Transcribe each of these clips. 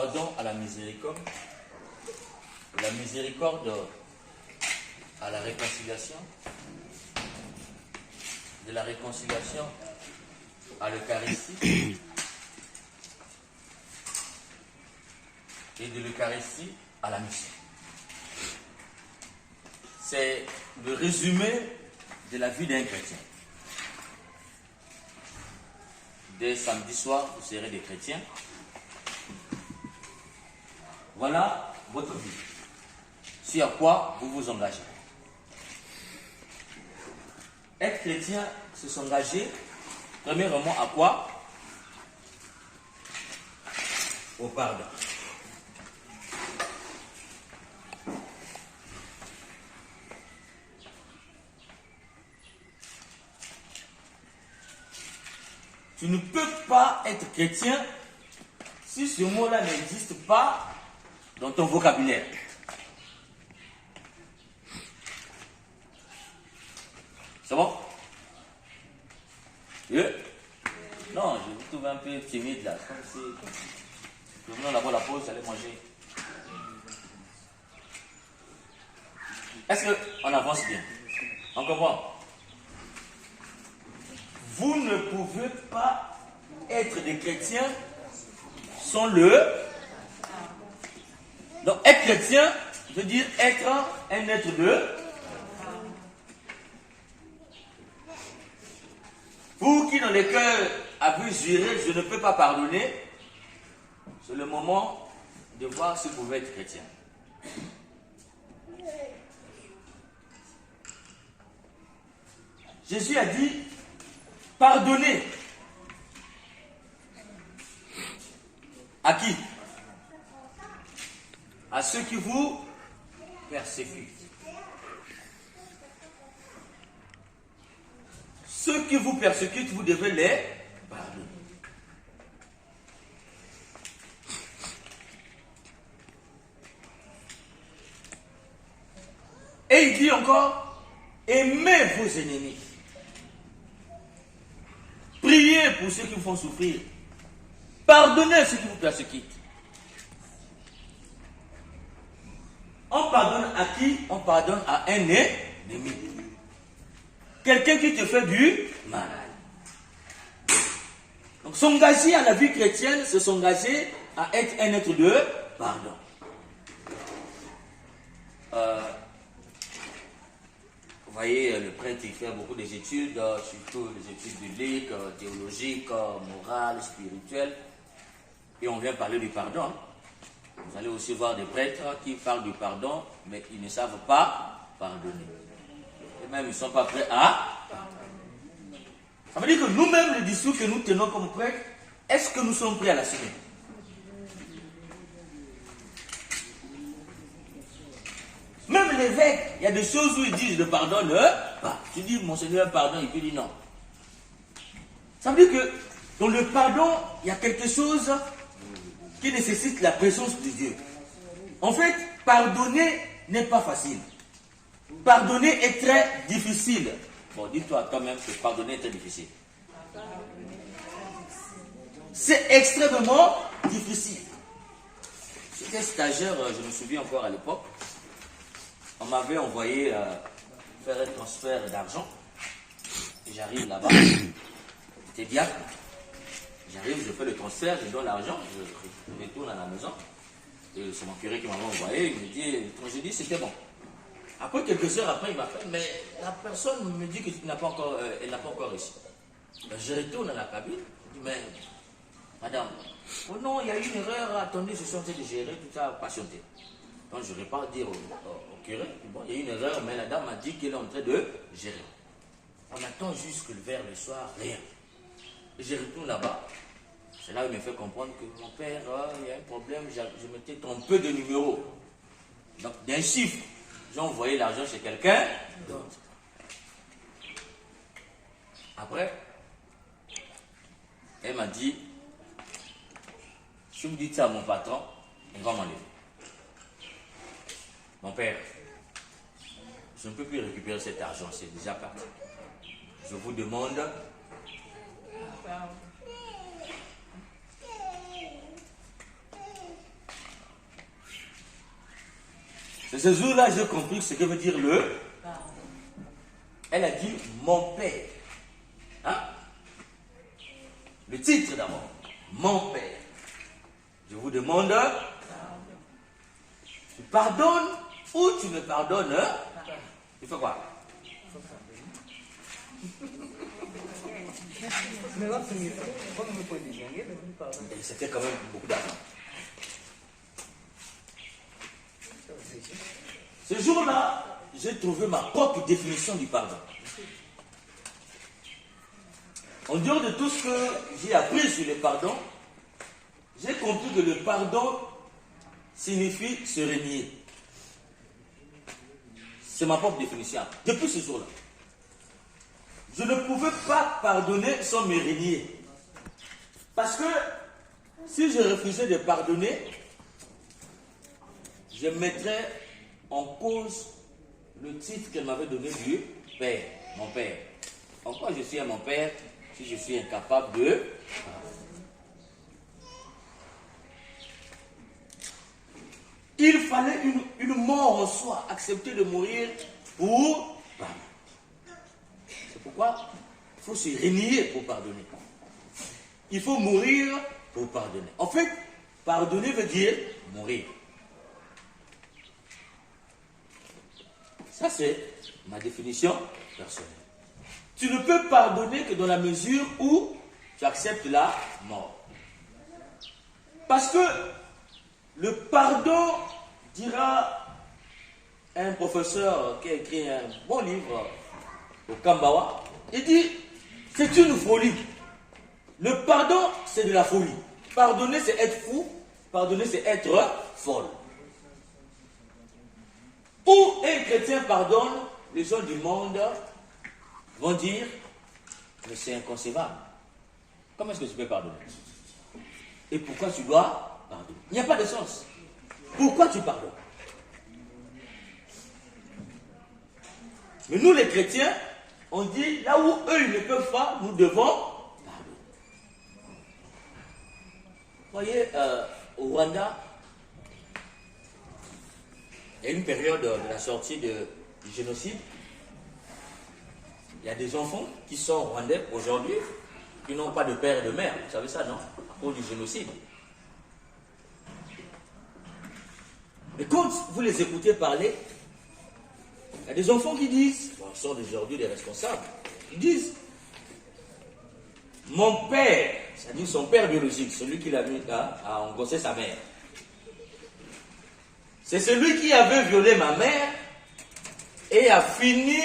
pardon à la miséricorde, de la miséricorde à la réconciliation, de la réconciliation à l'Eucharistie, et de l'Eucharistie à la mission. C'est le résumé de la vie d'un chrétien. Dès samedi soir, vous serez des chrétiens. Voilà votre vie. Sur quoi vous vous engagez. Être chrétien, c'est s'engager, premièrement, à quoi? Au pardon. Tu ne peux pas être chrétien si ce mot-là n'existe pas dans ton vocabulaire. C'est bon? Non, je vous trouve un peu timide là. Comme si nous venons d'avoir la pause, j'allais manger. Est-ce qu'on avance bien? On comprend? Vous ne pouvez pas être des chrétiens sans le... Donc, être chrétien veut dire être un être de... Vous qui dans les cœurs avez juré, je ne peux pas pardonner, c'est le moment de voir si vous pouvez être chrétien. Jésus a dit, pardonnez. À qui? À ceux qui vous persécutent. Ceux qui vous persécutent, vous devez les pardonner. Et il dit encore, aimez vos ennemis. Priez pour ceux qui vous font souffrir. Pardonnez ceux qui vous persécutent. On pardonne à qui? On pardonne à un ennemi. Quelqu'un qui te fait du mal. Donc s'engager à la vie chrétienne, c'est s'engager à être un être de pardon. Vous voyez, le prêtre, il fait beaucoup d'études, surtout les études bibliques, théologiques, morales, spirituelles. Et on vient parler du pardon. Vous allez aussi voir des prêtres qui parlent du pardon, mais ils ne savent pas pardonner. Et même, ils ne sont pas prêts à pardonner. Ça veut dire que nous-mêmes, le discours que nous tenons comme prêtres, est-ce que nous sommes prêts à l'assumer? Même l'évêque, il y a des choses où il dit je ne pardonne pas. Tu dis mon Seigneur pardon, il peut dire non. Ça veut dire que dans le pardon, il y a quelque chose qui nécessite la présence de Dieu. En fait, pardonner n'est pas facile. Pardonner est très difficile. Bon, dis-toi toi-même que pardonner est très difficile. C'est extrêmement difficile. J'étais stagiaire, je me souviens encore à l'époque. On m'avait envoyé faire un transfert d'argent. Et j'arrive là-bas. J'étais bien. J'arrive, je fais le transfert, je donne l'argent, je retourne à la maison. Et c'est mon curé qui m'avait envoyé. Il me dit, quand je dis c'était bon. Après, quelques heures après, il m'a fait, mais la personne me dit qu'elle n'a pas encore réussi. Ben, je retourne à la cabine. Je dis, mais madame, oh non, il y a eu une erreur, attendez, je suis en train de gérer, tout ça, patienter. Donc je repars dire au curé, bon, il y a eu une erreur, mais la dame m'a dit qu'elle est en train de gérer. On attend jusque vers le soir, rien. Et je retourne là-bas. C'est là où il me fait comprendre que mon père, il y a un problème, je m'étais trompé de numéro. Donc d'un chiffre, j'ai envoyé l'argent chez quelqu'un d'autre. Après, elle m'a dit, si vous dites ça à mon patron, il va m'enlever. Mon père, je ne peux plus récupérer cet argent, c'est déjà parti. Je vous demande... C'est ce jour-là que j'ai compris ce que veut dire le. Elle a dit mon père. Hein? Le titre d'abord. Mon père. Je vous demande, tu pardonnes ou tu me pardonnes? Il faut quoi? C'était quand même beaucoup d'argent. Ce jour-là, j'ai trouvé ma propre définition du pardon. En dehors de tout ce que j'ai appris sur le pardon, j'ai compris que le pardon signifie se renier. C'est ma propre définition. Depuis ce jour-là, je ne pouvais pas pardonner sans me renier. Parce que si je refusais de pardonner, je mettrais en cause le titre qu'elle m'avait donné du père, mon père. En quoi je suis mon père si je suis incapable de... Il fallait une mort en soi, accepter de mourir pour pardonner. C'est pourquoi il faut se renier pour pardonner. Il faut mourir pour pardonner. En fait, pardonner veut dire mourir. Ça, c'est ma définition personnelle. Tu ne peux pardonner que dans la mesure où tu acceptes la mort. Parce que le pardon, dira un professeur qui a écrit un bon livre au Kambawa, il dit, c'est une folie. Le pardon, c'est de la folie. Pardonner, c'est être fou. Pardonner, c'est être folle. Où un chrétien pardonne, les gens du monde vont dire, mais c'est inconcevable. Comment est-ce que tu peux pardonner? Et pourquoi tu dois pardonner? Il n'y a pas de sens. Pourquoi tu pardonnes? Mais nous les chrétiens, on dit, là où eux ils ne peuvent pas, nous devons pardonner. Vous voyez, au Rwanda, il y a une période de la sortie du génocide. Il y a des enfants qui sont rwandais aujourd'hui, qui n'ont pas de père et de mère. Vous savez ça, non? À cause du génocide. Et quand vous les écoutez parler, il y a des enfants qui disent, bon, ils sont aujourd'hui des responsables, ils disent, mon père, c'est-à-dire son père biologique, celui qui l'a mis à engosser sa mère, c'est celui qui avait violé ma mère et a fini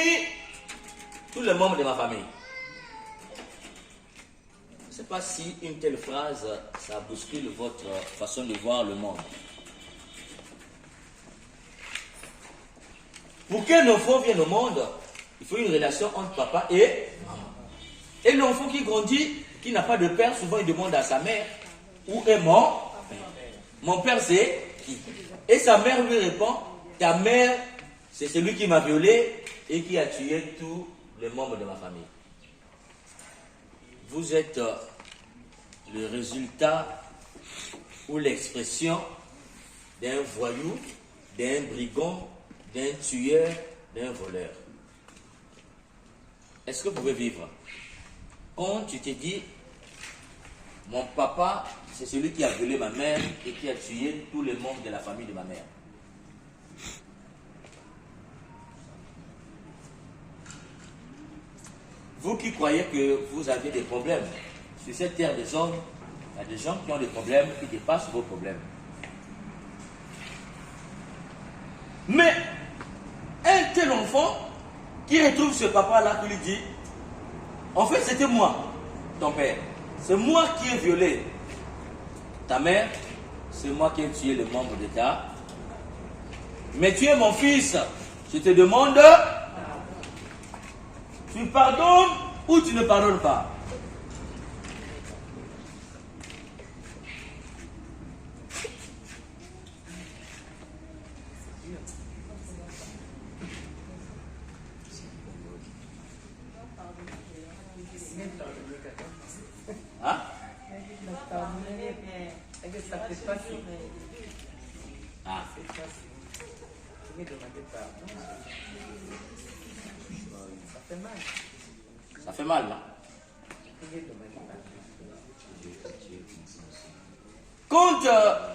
tous les membres de ma famille. Je ne sais pas si une telle phrase, ça bouscule votre façon de voir le monde. Pour qu'un enfant vienne au monde, il faut une relation entre papa et maman. Et l'enfant qui grandit, qui n'a pas de père, souvent il demande à sa mère, où est mon père? Mon père c'est qui? Et sa mère lui répond, ta mère c'est celui qui m'a violé et qui a tué tous les membres de ma famille. Vous êtes le résultat ou l'expression d'un voyou, d'un brigand, d'un tueur, d'un voleur. Est-ce que vous pouvez vivre? Quand tu te dis, mon papa, c'est celui qui a violé ma mère et qui a tué tous les membres de la famille de ma mère. Vous qui croyez que vous avez des problèmes, sur cette terre des hommes, il y a des gens qui ont des problèmes qui dépassent vos problèmes. Mais un tel enfant qui retrouve ce papa-là qui lui dit, en fait c'était moi, ton père. C'est moi qui ai violé ta mère, c'est moi qui ai tué les membres de ta. Mais tu es mon fils, je te demande, tu pardonnes ou tu ne pardonnes pas? Hein? Ah. demander pardon. Ça fait mal. Ça fait mal, là. Vous pouvez demander pardon. Quand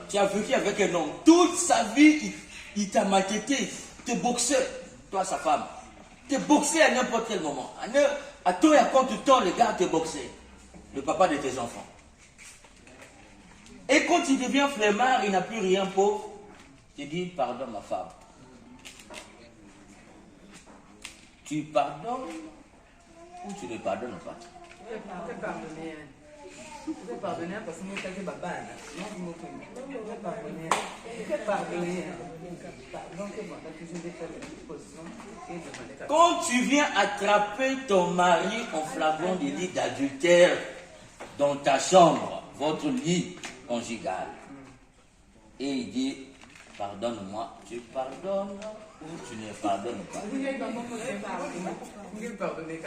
tu as vécu avec un homme, toute sa vie, il t'a maltraité, te boxait, toi, sa femme. Te boxait à n'importe quel moment. À toi et à quand tu temps, le gars te boxait. Le papa de tes enfants. Et quand il devient flemmard, il n'a plus rien pour, tu dis, pardonne ma femme. Tu pardonnes ou tu ne pardonnes pas? Vous pouvez pardonner. Vous pouvez pardonner parce que vous êtes baba. Non, vous pouvez pardonner. Vous pouvez pardonner. Pardon que moi, je vais faire une position et demander pardon. Quand tu viens attraper ton mari en flagrant délit d'adultère dans ta chambre, votre lit conjugal, et il dit, pardonne-moi, tu pardonnes ou tu ne pardonnes pas? Vous pouvez pardonner. Vous pouvez pardonner.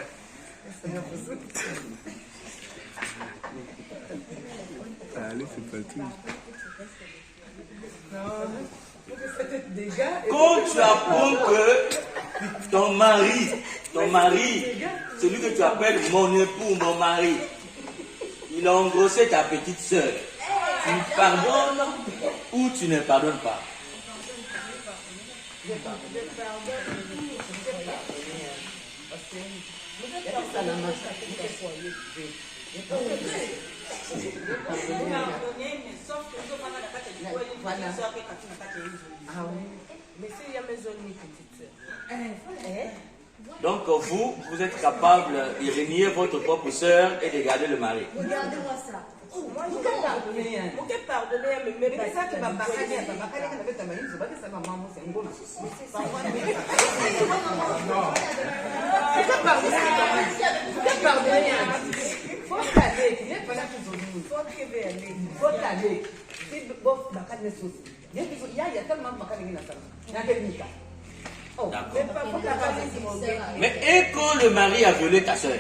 Allez, c'est pas tout. Quand tu apprends que ton mari, celui que tu appelles mon époux, mon mari, il a engrossé ta petite soeur, tu pardonnes ou tu ne pardonnes pas? Ah oui. Mais s'il y a mes zones petites sœurs. Donc vous êtes capable de renier votre propre soeur et de garder le mari. Regardez-moi ça. Moi, je vais pardonner. Vous pouvez pardonner, mais c'est ça que ma bakane, c'est pas que ça, ma maman, c'est un bon. Vous pouvez pardonner. Il faut aller. Il n'est pas là pour vous. Il faut aller. Si vous bakane est sauce. Il y a tellement de bakane qui n'a pas. Il y a des nikas. Oh, Mais et quand le mari a violé ta soeur?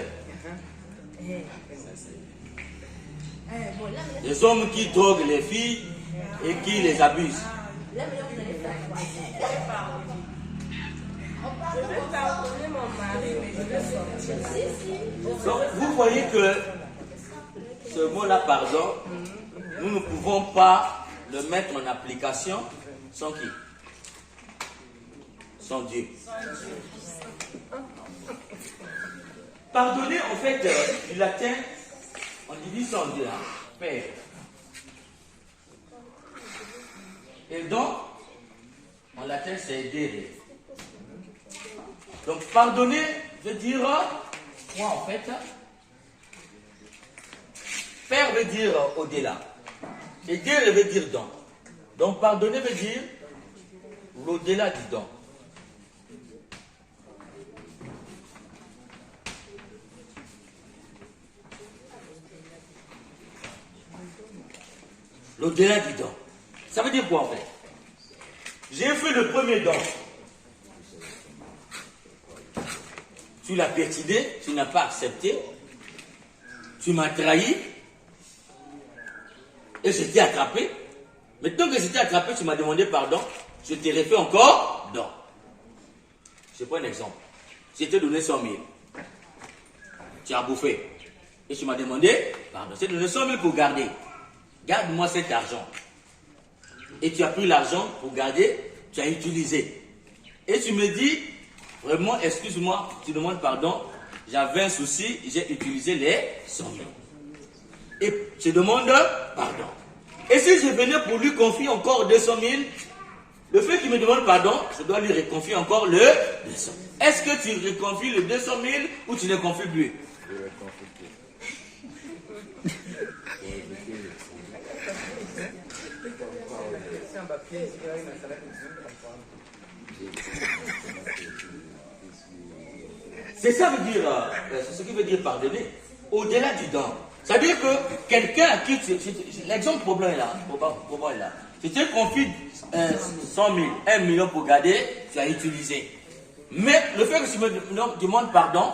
Les hommes qui droguent les filles et qui les abusent. Là, maintenant, vous allez faire quoi? Je vais pardonner mon mari, mais je vais sortir. Donc vous voyez que ce mot-là, pardon, nous ne pouvons pas le mettre en application sans qui? Sans Dieu. Pardonner, en fait, du latin, on dit sans Dieu, hein, Père. Et donc, en latin, c'est aider. Donc, pardonner veut dire quoi en fait? Père veut dire au-delà. Aider veut dire don. Donc, pardonner veut dire l'au-delà du don. L'au-delà du don. Ça veut dire quoi en fait? J'ai fait le premier don. Tu l'as pertiné, tu n'as pas accepté. Tu m'as trahi. Et je t'ai attrapé. Mais tant que je t'ai attrapé, tu m'as demandé pardon. Je t'ai refait encore don. Je prends un exemple. Je t'ai donné 100 000. Tu as bouffé. Et tu m'as demandé pardon. Je t'ai donné 100 000 pour garder. Garde-moi cet argent. Et tu as pris l'argent pour garder, tu as utilisé. Et tu me dis, vraiment, excuse-moi, tu demandes pardon, j'avais un souci, j'ai utilisé les 100 000. Et je demande pardon. Et si je venais pour lui confier encore 200 000, le fait qu'il me demande pardon, je dois lui reconfier encore le 200 000. Est-ce que tu reconfies le 200 000 ou tu ne confies plus? Je vais confiter. C'est ça veut dire, c'est ce qui veut dire pardonner. Au-delà du don. C'est-à-dire que quelqu'un à qui l'exemple problème est là, problème est là. Tu te confies 100 000, 1 million pour garder, tu as utilisé. Mais le fait que tu me demandes pardon,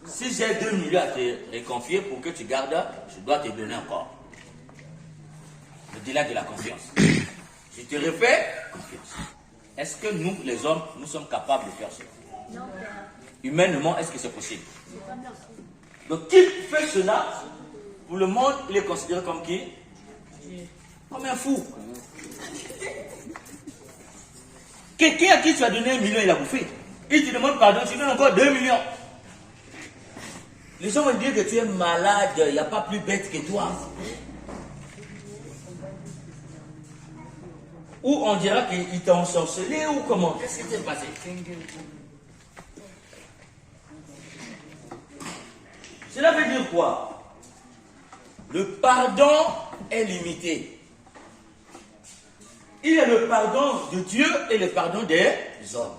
si j'ai 2 millions à te reconfier pour que tu gardes, je dois te donner encore. Au-delà de la confiance. Je te refais confiance. Est-ce que nous, les hommes, nous sommes capables de faire ça? Non, Père. Humainement, est-ce que c'est possible? C'est pas bien. Donc, qui fait cela, pour le monde, il est considéré comme qui? Comme un fou. Quelqu'un à qui tu as donné 1 million, il a bouffé. Il te demande pardon, tu donnes encore 2 millions. Les gens vont dire que tu es malade, il n'y a pas plus bête que toi. Ou on dira qu'il t'a ensorcelé ou comment? Qu'est-ce qui s'est passé? Cela veut dire quoi? Le pardon est limité. Il y a le pardon de Dieu et le pardon des hommes.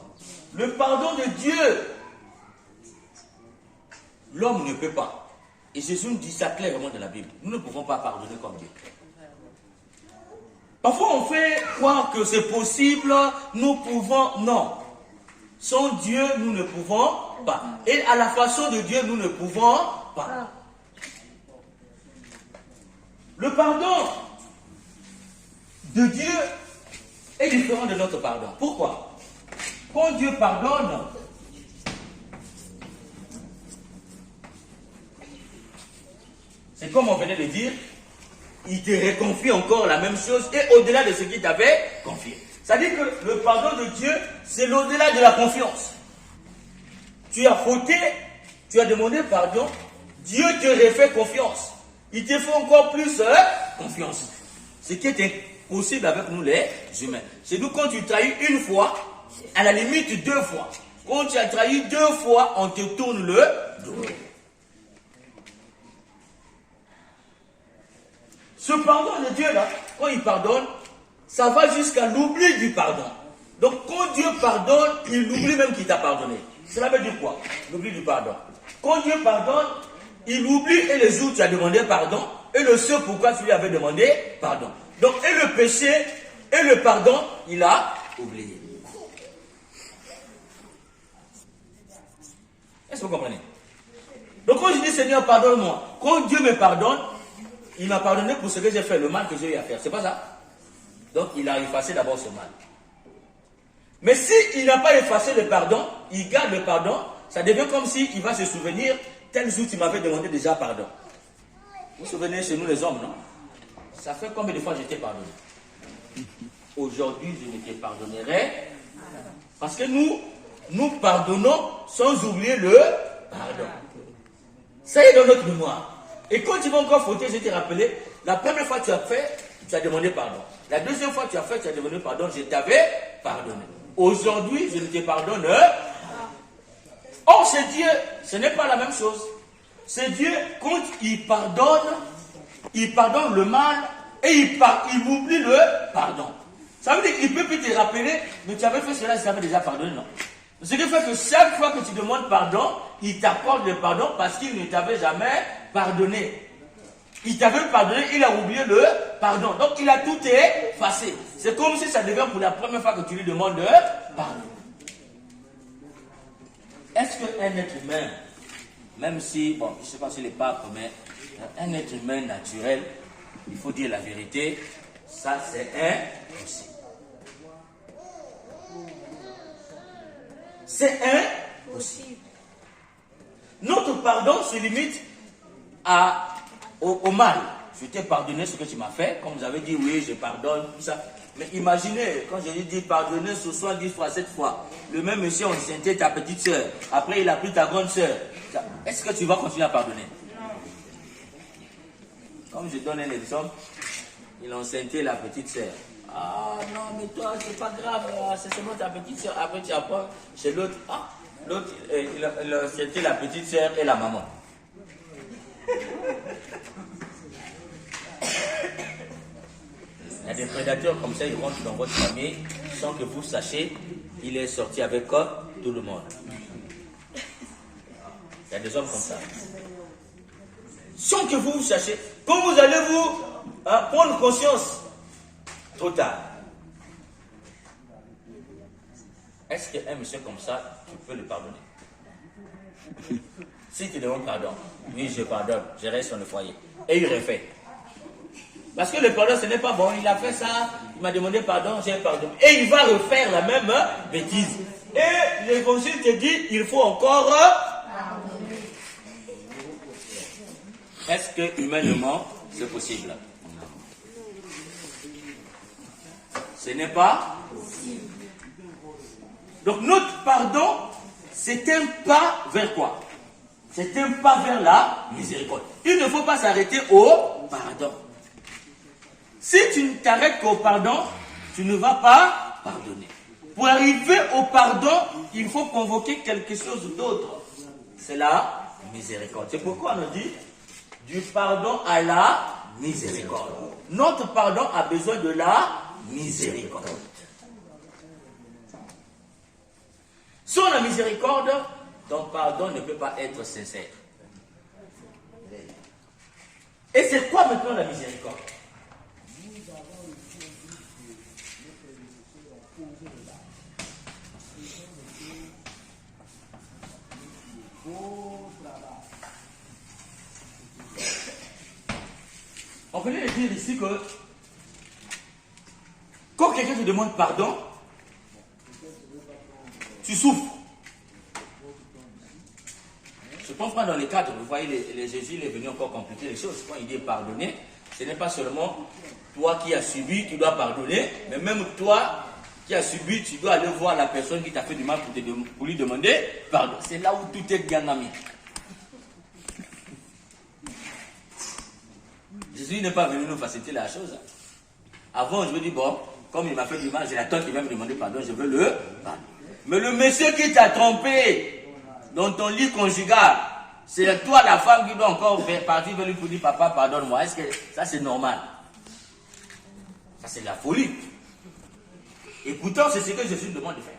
Le pardon de Dieu, l'homme ne peut pas. Et Jésus nous dit ça clairement dans la Bible. Nous ne pouvons pas pardonner comme Dieu. Parfois on fait croire que c'est possible, nous pouvons, non. Sans Dieu, nous ne pouvons pas. Et à la façon de Dieu, nous ne pouvons pas. Le pardon de Dieu est différent de notre pardon. Pourquoi? Quand Dieu pardonne, c'est comme on venait de dire, il te reconfie encore la même chose et au-delà de ce qu'il t'avait confié. C'est-à-dire que le pardon de Dieu, c'est l'au-delà de la confiance. Tu as fauté, tu as demandé pardon, Dieu te refait confiance. Il te fait encore plus confiance. Ce qui est impossible avec nous les humains. C'est nous quand tu trahis une fois, à la limite 2 fois. Quand tu as trahi 2 fois, on te tourne le dos. Ce pardon de Dieu là, quand il pardonne, ça va jusqu'à l'oubli du pardon. Donc quand Dieu pardonne, il oublie même qu'il t'a pardonné. Cela veut dire quoi? L'oubli du pardon. Quand Dieu pardonne, il oublie et le jour où tu as demandé pardon, et le ce pourquoi tu lui avais demandé pardon. Donc et le péché, et le pardon, il a oublié. Est-ce que vous comprenez? Donc quand je dis Seigneur pardonne-moi, quand Dieu me pardonne, il m'a pardonné pour ce que j'ai fait, le mal que j'ai eu à faire. C'est pas ça? Donc il a effacé d'abord ce mal. Mais s'il n'a pas effacé le pardon, il garde le pardon, ça devient comme s'il va se souvenir, tel jour tu m'avais demandé déjà pardon. Vous vous souvenez chez nous les hommes, non? Ça fait combien de fois je t'ai pardonné? Aujourd'hui je ne te pardonnerai. Parce que nous pardonnons sans oublier le pardon. Ça est dans notre mémoire. Et quand tu vas encore fauter, je t'ai rappelé, la première fois tu as fait, tu as demandé pardon. La deuxième fois tu as fait, tu as demandé pardon, je t'avais pardonné. Aujourd'hui, je ne te pardonne pas. Or, c'est Dieu, ce n'est pas la même chose. C'est Dieu, quand il pardonne le mal et il oublie le pardon. Ça veut dire qu'il peut plus te rappeler, mais tu avais fait cela, tu avais déjà pardonné, non? Ce qui fait que chaque fois que tu demandes pardon, il t'accorde le pardon parce qu'il ne t'avait jamais pardonné. Il t'avait pardonné, il a oublié le pardon. Donc il a tout effacé. C'est comme si ça devient pour la première fois que tu lui demandes pardon. Est-ce qu'un être humain, même si, bon, je ne sais pas si les papes, mais un être humain naturel, il faut dire la vérité, ça c'est impossible. C'est impossible. Notre pardon se limite au mal. Je t'ai pardonné ce que tu m'as fait, comme vous avez dit, oui, je pardonne, tout ça. Mais imaginez, quand je lui dis pardonner 70 fois, 7 fois, le même monsieur a enceinté ta petite soeur, après il a pris ta grande soeur. Est-ce que tu vas continuer à pardonner? Non. Comme je donne un exemple, il a enceinté la petite soeur. Ah non, mais toi, c'est pas grave, c'est seulement ta petite soeur. Après, tu apprends chez l'autre. Ah, l'autre, il a enceinté la petite soeur et la maman. Il y a des prédateurs comme ça, ils rentrent dans votre famille sans que vous sachiez, il est sorti avec tout le monde. Il y a des hommes comme ça. Sans que vous sachiez, quand vous allez vous prendre conscience, trop tard. Est-ce qu'un monsieur comme ça, tu peux le pardonner? Si tu demandes pardon, oui, je pardonne, je reste dans le foyer. Et il refait. Parce que le pardon, ce n'est pas bon. Il a fait ça, il m'a demandé pardon, j'ai pardonné. Et il va refaire la même bêtise. Et l'évangile te dit, il faut encore pardonner. Est-ce que humainement, c'est possible? Ce n'est pas possible. Donc notre pardon, c'est un pas vers quoi? C'est un pas vers la miséricorde. Il ne faut pas s'arrêter au pardon. Si tu ne t'arrêtes qu'au pardon, tu ne vas pas pardonner. Pour arriver au pardon, il faut convoquer quelque chose d'autre. C'est la miséricorde. C'est pourquoi on dit du pardon à la miséricorde. Notre pardon a besoin de la miséricorde. Sans la miséricorde, ton pardon ne peut pas être sincère. Et c'est quoi maintenant la miséricorde? On peut dire ici que quand quelqu'un te demande pardon, tu souffres. Je comprends dans les cadres, vous voyez, Jésus il est venu encore compliquer les choses. Quand il dit pardonner, ce n'est pas seulement toi qui as subi, tu dois pardonner, mais même toi qui as subi, tu dois aller voir la personne qui t'a fait du mal pour lui demander pardon. C'est là où tout est bien ami. Jésus n'est pas venu nous faciliter la chose. Avant, je me dis, bon, comme il m'a fait du mal, j'ai l'attente qu'il va me demander pardon, je veux le pardon. Mais le monsieur qui t'a trompé dans ton lit conjugal, c'est toi la femme qui doit encore faire partie, venir pour dire papa, pardonne-moi. Est-ce que ça c'est normal? Ça c'est de la folie. Et pourtant, c'est ce que Jésus nous demande de faire.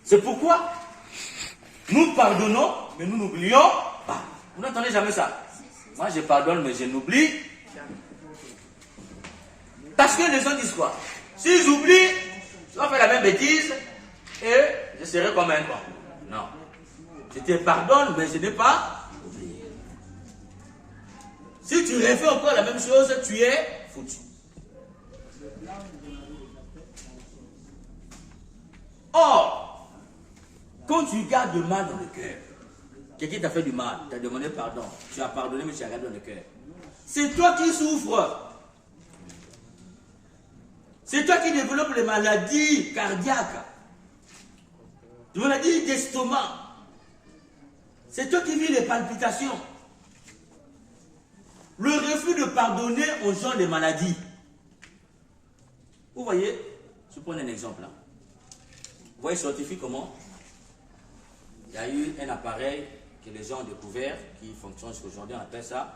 C'est pourquoi nous pardonnons, mais nous n'oublions pas. Vous n'entendez jamais ça? Moi, je pardonne, mais je n'oublie. Parce que les gens disent quoi? S'ils oublient, je vais faire la même bêtise et je serai comme un con. Non. Je te pardonne, mais je n'ai pas oublié. Si tu refais encore la même chose, tu es foutu. Or, quand tu gardes le mal dans le cœur, quelqu'un t'a fait du mal, t'a demandé pardon, tu as pardonné, mais tu as gardé dans le cœur. C'est toi qui souffres. C'est toi qui développes les maladies cardiaques, les maladies d'estomac. C'est toi qui vis les palpitations. Le refus de pardonner aux gens des maladies. Vous voyez, je prends un exemple là. Vous voyez scientifiquement, il y a eu un appareil que les gens ont découvert qui fonctionne jusqu'aujourd'hui, on appelle ça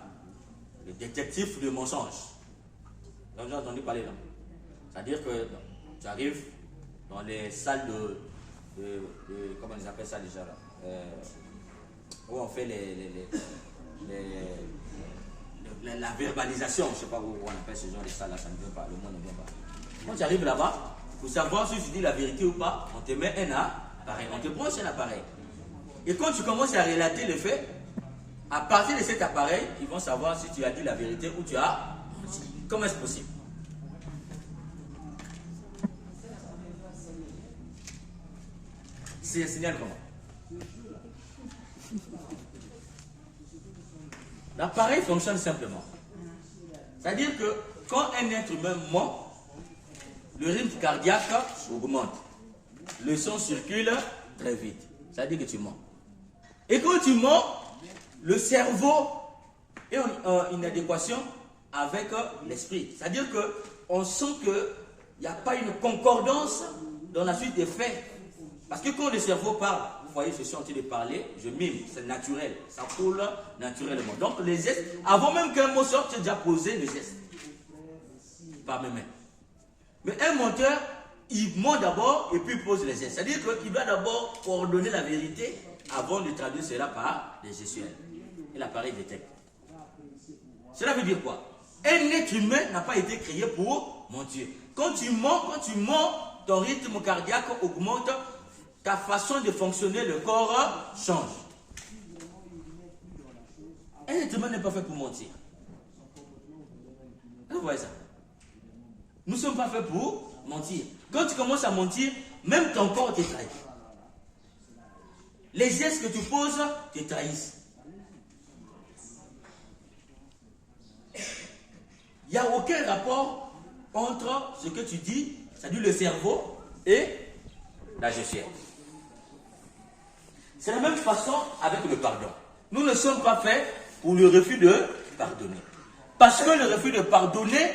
le détective de mensonges. Vous avez entendu parler là? C'est-à-dire que tu arrives dans les salles comment ils appellent ça déjà là, où on fait la verbalisation, je ne sais pas où on appelle ce genre de salles là, ça ne vient pas, le mot ne vient pas. Quand tu arrives là-bas, pour savoir si tu dis la vérité ou pas, on te met un appareil, on te branche un appareil. Et quand tu commences à relater les faits, à partir de cet appareil, ils vont savoir si tu as dit la vérité ou tu as menti. Comment est-ce possible? C'est un signal comment? L'appareil fonctionne simplement. C'est-à-dire que quand un être humain ment, le rythme cardiaque augmente. Le sang circule très vite. C'est-à-dire que tu mens. Et quand tu mens, le cerveau est en inadéquation avec l'esprit. C'est-à-dire qu'on sent qu'il n'y a pas une concordance dans la suite des faits. Parce que quand le cerveau parle, vous voyez, je suis en train de parler, je mime, c'est naturel, ça coule naturellement. Donc les gestes, avant même qu'un mot sorte, j'ai déjà posé le geste par mes mains. Mais un menteur, il ment d'abord et puis il pose les gestes. C'est-à-dire qu'il doit d'abord coordonner la vérité avant de traduire cela par les gestuels. Et l'appareil détecte. Cela veut dire quoi? Un être humain n'a pas été créé pour mentir. Quand tu mens, ton rythme cardiaque augmente, ta façon de fonctionner, le corps change. Un être humain n'est pas fait pour mentir. Vous voyez ça? Nous ne sommes pas faits pour mentir. Quand tu commences à mentir, même ton corps te trahit. Les gestes que tu poses te trahissent. Il n'y a aucun rapport entre ce que tu dis, c'est-à-dire le cerveau, et la gestuelle. C'est la même façon avec le pardon. Nous ne sommes pas faits pour le refus de pardonner. Parce que le refus de pardonner,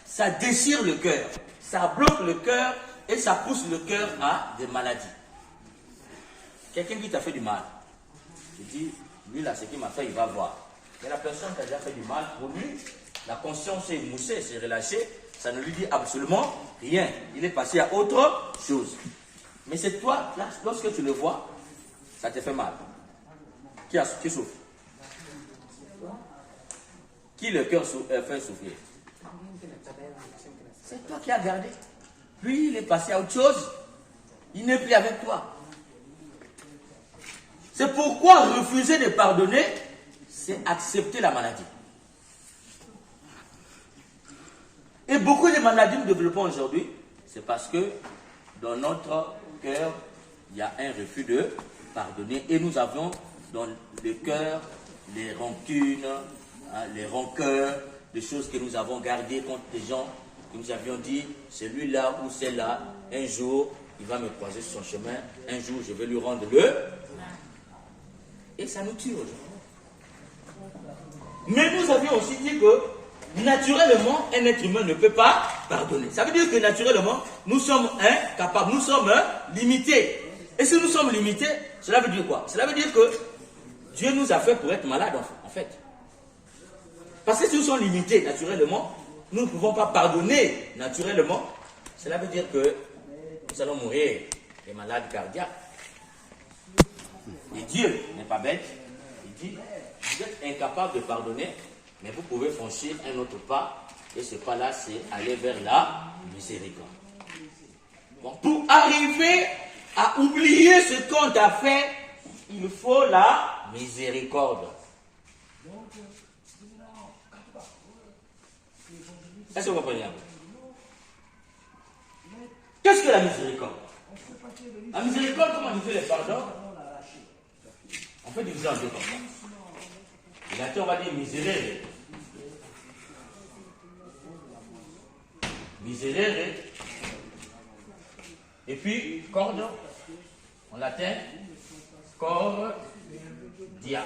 ça déchire le cœur, ça bloque le cœur et ça pousse le cœur à des maladies. Quelqu'un qui t'a fait du mal, tu dis, lui là, ce qu'il m'a fait, il va voir. Mais la personne qui a déjà fait du mal, pour lui, la conscience est émoussée, c'est relâché, ça ne lui dit absolument rien. Il est passé à autre chose. Mais c'est toi, là, lorsque tu le vois, ça te fait mal. Qui souffre? Qui le cœur fait souffrir? C'est toi qui as gardé. Lui, il est passé à autre chose. Il n'est plus avec toi. C'est pourquoi refuser de pardonner, c'est accepter la maladie. Et beaucoup de maladies que nous développons aujourd'hui, c'est parce que dans notre cœur, il y a un refus de pardonner. Et nous avons dans le cœur les rancunes, les rancœurs, des choses que nous avons gardées contre des gens que nous avions dit, celui-là ou celle-là, un jour, il va me croiser sur son chemin, un jour, je vais lui rendre le. Et ça nous tue aujourd'hui. Mais nous avions aussi dit que, naturellement, un être humain ne peut pas pardonner. Ça veut dire que, naturellement, nous sommes incapables, nous sommes limités. Et si nous sommes limités, cela veut dire quoi? Cela veut dire que Dieu nous a fait pour être malades, en fait. Parce que si nous sommes limités, naturellement, nous ne pouvons pas pardonner, naturellement. Cela veut dire que nous allons mourir des malades cardiaques. Et Dieu n'est pas bête. Il dit, vous êtes incapable de pardonner, mais vous pouvez franchir un autre pas. Et ce pas-là, c'est aller vers la miséricorde. Bon, pour arriver à oublier ce qu'on t'a fait, il faut la miséricorde. Est-ce que vous comprenez? Qu'est-ce que la miséricorde? La miséricorde, comment on fait le pardon? On fait diviser en deux comme ça. Et là, on va dire misérere. Miserere. Et puis, corde, en latin, cordia.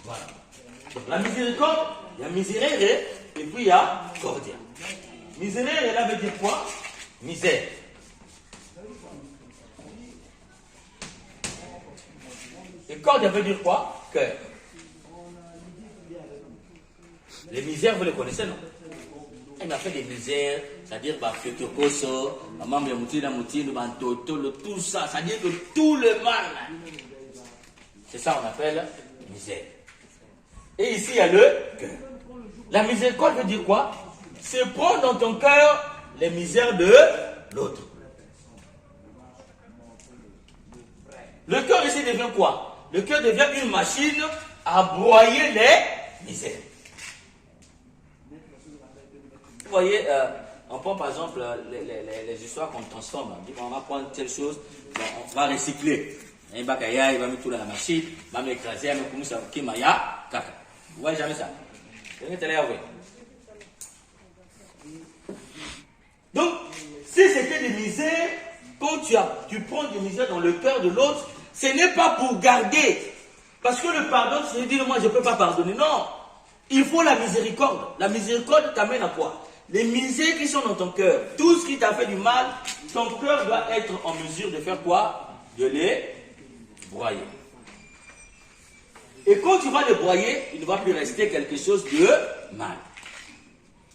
Voilà. Donc, la miséricorde, il y a miserere, et puis il y a cordia. Miserere, là, veut dire quoi? Misère. Et cordia veut dire quoi? Cœur. Les misères, vous les connaissez, non? Il m'a fait des misères, c'est-à-dire, tout ça, c'est-à-dire que tout le mal, c'est ça qu'on appelle misère. Et ici, il y a le cœur. La miséricorde veut dire quoi? C'est prendre dans ton cœur les misères de l'autre. Le cœur ici devient quoi? Le cœur devient une machine à broyer les misères. Vous voyez, on prend par exemple les histoires qu'on transforme. On dit on va prendre telle chose, on va recycler. Il va mettre tout dans la machine, il va m'écraser, il va commencer à kimaya, caca. Vous voyez jamais ça? Donc, si c'était des misères, quand tu prends des misères dans le cœur de l'autre, ce n'est pas pour garder. Parce que le pardon, c'est dire moi je ne peux pas pardonner. Non, il faut la miséricorde. La miséricorde t'amène à quoi? Les misères qui sont dans ton cœur, tout ce qui t'a fait du mal, ton cœur doit être en mesure de faire quoi? De les broyer. Et quand tu vas les broyer, il ne va plus rester quelque chose de mal.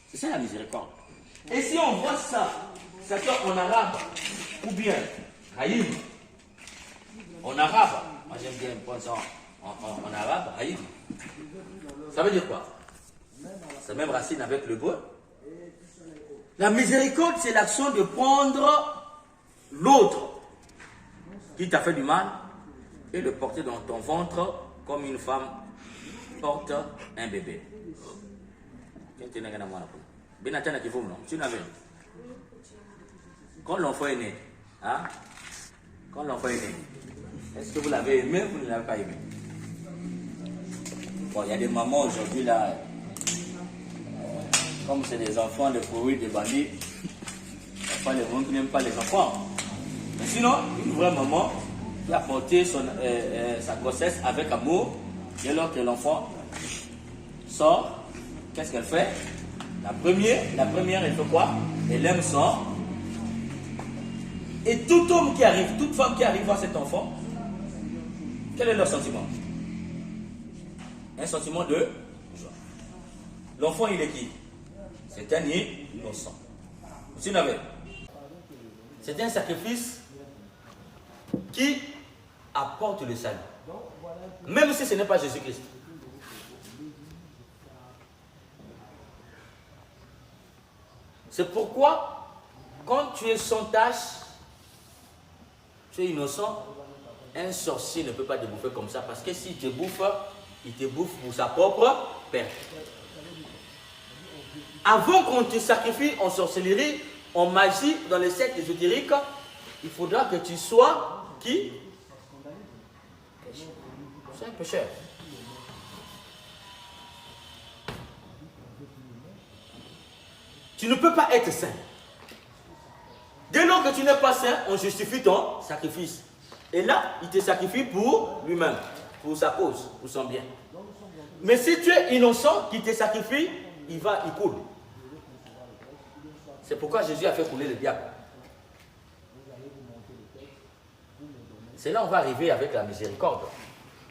C'est ça la miséricorde. Et si on voit ça, ça soit en arabe, ou bien Haïm, en arabe, moi j'aime bien prendre ça en arabe, Haïm. Ça veut dire quoi? C'est la même racine avec le bois. La miséricorde, c'est l'action de prendre l'autre qui t'a fait du mal et le porter dans ton ventre comme une femme porte un bébé. Quand l'enfant est né, hein? Quand l'enfant est né, est-ce que vous l'avez aimé ou vous ne l'avez pas aimé? Bon, il y a des mamans aujourd'hui là, comme c'est des enfants de pourris, des bandits, il n'y a pas les gens qui n'aiment pas les enfants. Mais sinon, une vraie maman qui a porté sa grossesse avec amour, dès lors que l'enfant sort, qu'est-ce qu'elle fait? La première, elle fait quoi? Elle aime son. Et tout homme qui arrive, toute femme qui arrive voir cet enfant, quel est leur sentiment? Un sentiment de joie. L'enfant, il est qui? C'est un innocent. Vous savez, c'est un sacrifice qui apporte le salut. Même si ce n'est pas Jésus-Christ. C'est pourquoi, quand tu es sans tache, tu es innocent, un sorcier ne peut pas te bouffer comme ça, parce que s'il te bouffe, il te bouffe pour sa propre perte. Avant qu'on te sacrifie en sorcellerie, en magie, dans les sectes ésotériques, il faudra que tu sois qui? C'est un pécheur. Tu ne peux pas être saint. Dès lors que tu n'es pas saint, on justifie ton sacrifice. Et là, il te sacrifie pour lui-même, pour sa cause, pour son bien. Mais si tu es innocent, qui te sacrifie, il coule. C'est pourquoi Jésus a fait couler le diable. C'est là où on va arriver avec la miséricorde.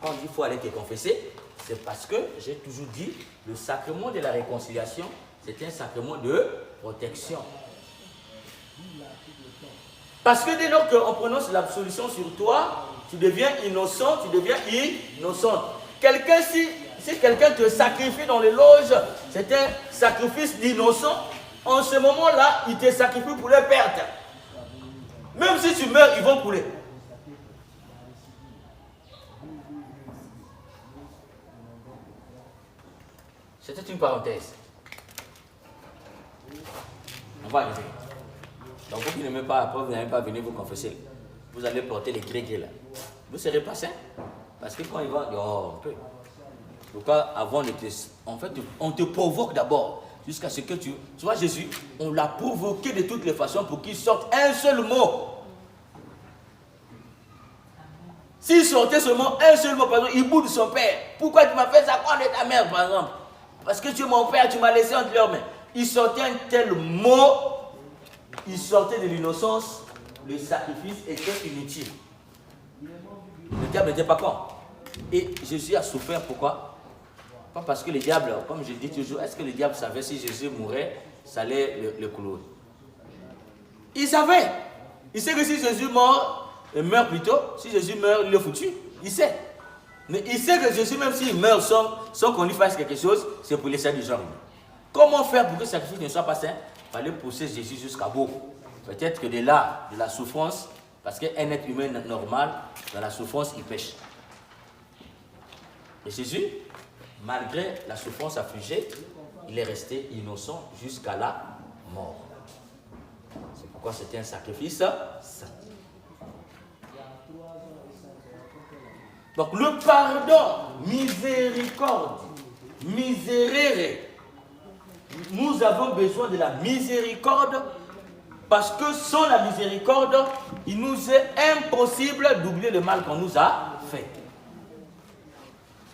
Quand il faut aller te confesser, c'est parce que j'ai toujours dit, le sacrement de la réconciliation, c'est un sacrement de protection. Parce que dès lors qu'on prononce l'absolution sur toi, tu deviens innocent, tu deviens innocente. Si quelqu'un te sacrifie dans les loges, c'est un sacrifice d'innocent. En ce moment-là, il te sacrifie pour les pertes. Même si tu meurs, ils vont couler. C'était une parenthèse. On va arriver. Donc vous qui n'aimez pas, après vous n'allez pas venir vous confesser. Vous allez porter les grès là. Vous ne serez pas saint. Parce que quand il va, on peut. Pourquoi avant de te... En fait, on te provoque d'abord. Jusqu'à ce que tu vois, Jésus, on l'a provoqué de toutes les façons pour qu'il sorte un seul mot. S'il sortait seulement un seul mot, par exemple, il boude son père. Pourquoi tu m'as fait ça? Quand on est ta mère, par exemple? Parce que tu es mon père, tu m'as laissé entre leurs mains. Il sortait un tel mot, il sortait de l'innocence, le sacrifice était inutile. Le diable n'était pas con. Et Jésus a souffert, pourquoi? Pas parce que le diable, comme je dis toujours, est-ce que le diable savait si Jésus mourait, ça allait le clouer? Il savait. Il sait que si Jésus meurt plutôt, si Jésus meurt, il est foutu. Il sait. Mais il sait que Jésus, même s'il meurt sans qu'on lui fasse quelque chose, c'est pour laisser du genre. Comment faire pour que ce sacrifice ne soit pas saint? Il fallait pousser Jésus jusqu'à bout. Peut-être que de là, de la souffrance, parce qu'un être humain normal, dans la souffrance, il pêche. Et Jésus, malgré la souffrance affligée, il est resté innocent jusqu'à la mort. C'est pourquoi c'était un sacrifice saint. Donc le pardon, miséricorde, miserere. Nous avons besoin de la miséricorde parce que sans la miséricorde, il nous est impossible d'oublier le mal qu'on nous a fait.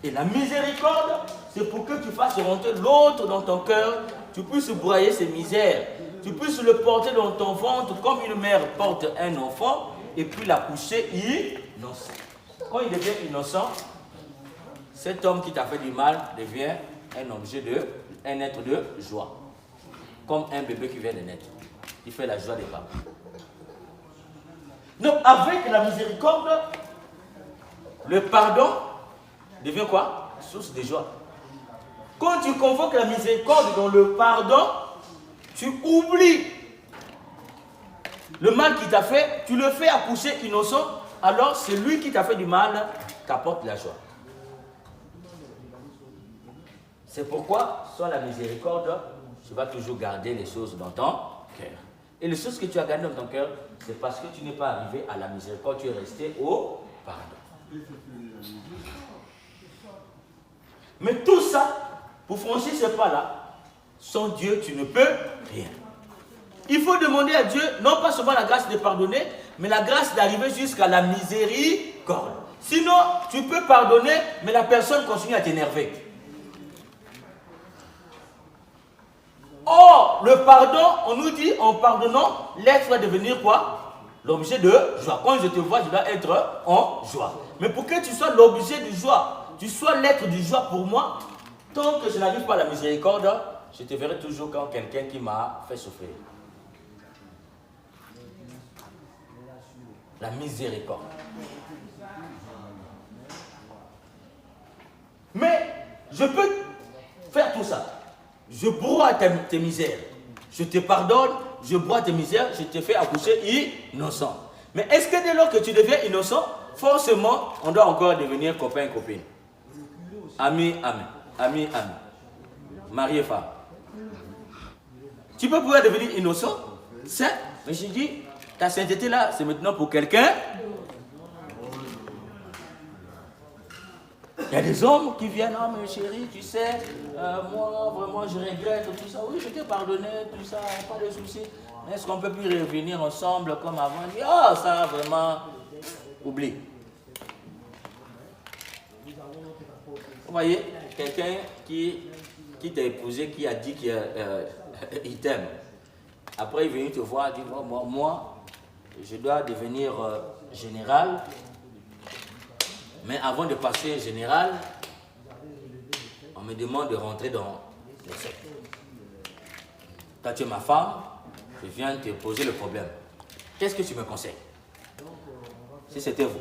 Et la miséricorde, c'est pour que tu fasses rentrer l'autre dans ton cœur, tu puisses broyer ses misères, tu puisses le porter dans ton ventre comme une mère porte un enfant et puis l'accoucher innocent. Quand il devient innocent, cet homme qui t'a fait du mal devient un être de joie. Comme un bébé qui vient de naître. Il fait la joie des parents. Donc avec la miséricorde, le pardon devient quoi? Source de joie. Quand tu convoques la miséricorde dans le pardon, tu oublies le mal qu'il t'a fait, tu le fais accoucher innocent, alors c'est lui qui t'a fait du mal t'apporte la joie. C'est pourquoi, sans la miséricorde, tu vas toujours garder les choses dans ton cœur. Et les choses que tu as gardées dans ton cœur, c'est parce que tu n'es pas arrivé à la miséricorde, tu es resté au pardon. Mais tout ça, pour franchir ce pas-là, sans Dieu, tu ne peux rien. Il faut demander à Dieu, non pas seulement la grâce de pardonner, mais la grâce d'arriver jusqu'à la miséricorde. Sinon, tu peux pardonner, mais la personne continue à t'énerver. Or, le pardon, on nous dit, en pardonnant, l'être va devenir quoi? L'objet de joie. Quand je te vois, je dois être en joie. Mais pour que tu sois l'objet de joie, tu sois l'être de joie pour moi, tant que je n'arrive pas à la miséricorde, je te verrai toujours comme quelqu'un qui m'a fait souffrir. La miséricorde. Mais je peux faire tout ça. Je broie tes misères. Je te pardonne, je broie tes misères, je te fais accoucher innocent. Mais est-ce que dès lors que tu deviens innocent, forcément, on doit encore devenir copain et copine? Ami, ami. Ami, ami. Mari et femme. Tu peux pouvoir devenir innocent, saint, mais je dis, ta sainteté là, c'est maintenant pour quelqu'un. Il y a des hommes qui viennent, ah mais chérie, tu sais, moi vraiment je regrette tout ça. Oui, je t'ai pardonné, tout ça, pas de souci. Mais est-ce qu'on peut plus revenir ensemble comme avant? Il dit, oh ça vraiment, oublie. Vous voyez, quelqu'un qui t'a épousé, qui a dit qu'il t'aime. Après, il est venu te voir, il dit, moi, je dois devenir général. Mais avant de passer général, on me demande de rentrer dans le secte. Quand tu es ma femme, je viens te poser le problème. Qu'est-ce que tu me conseilles? Si c'était vous.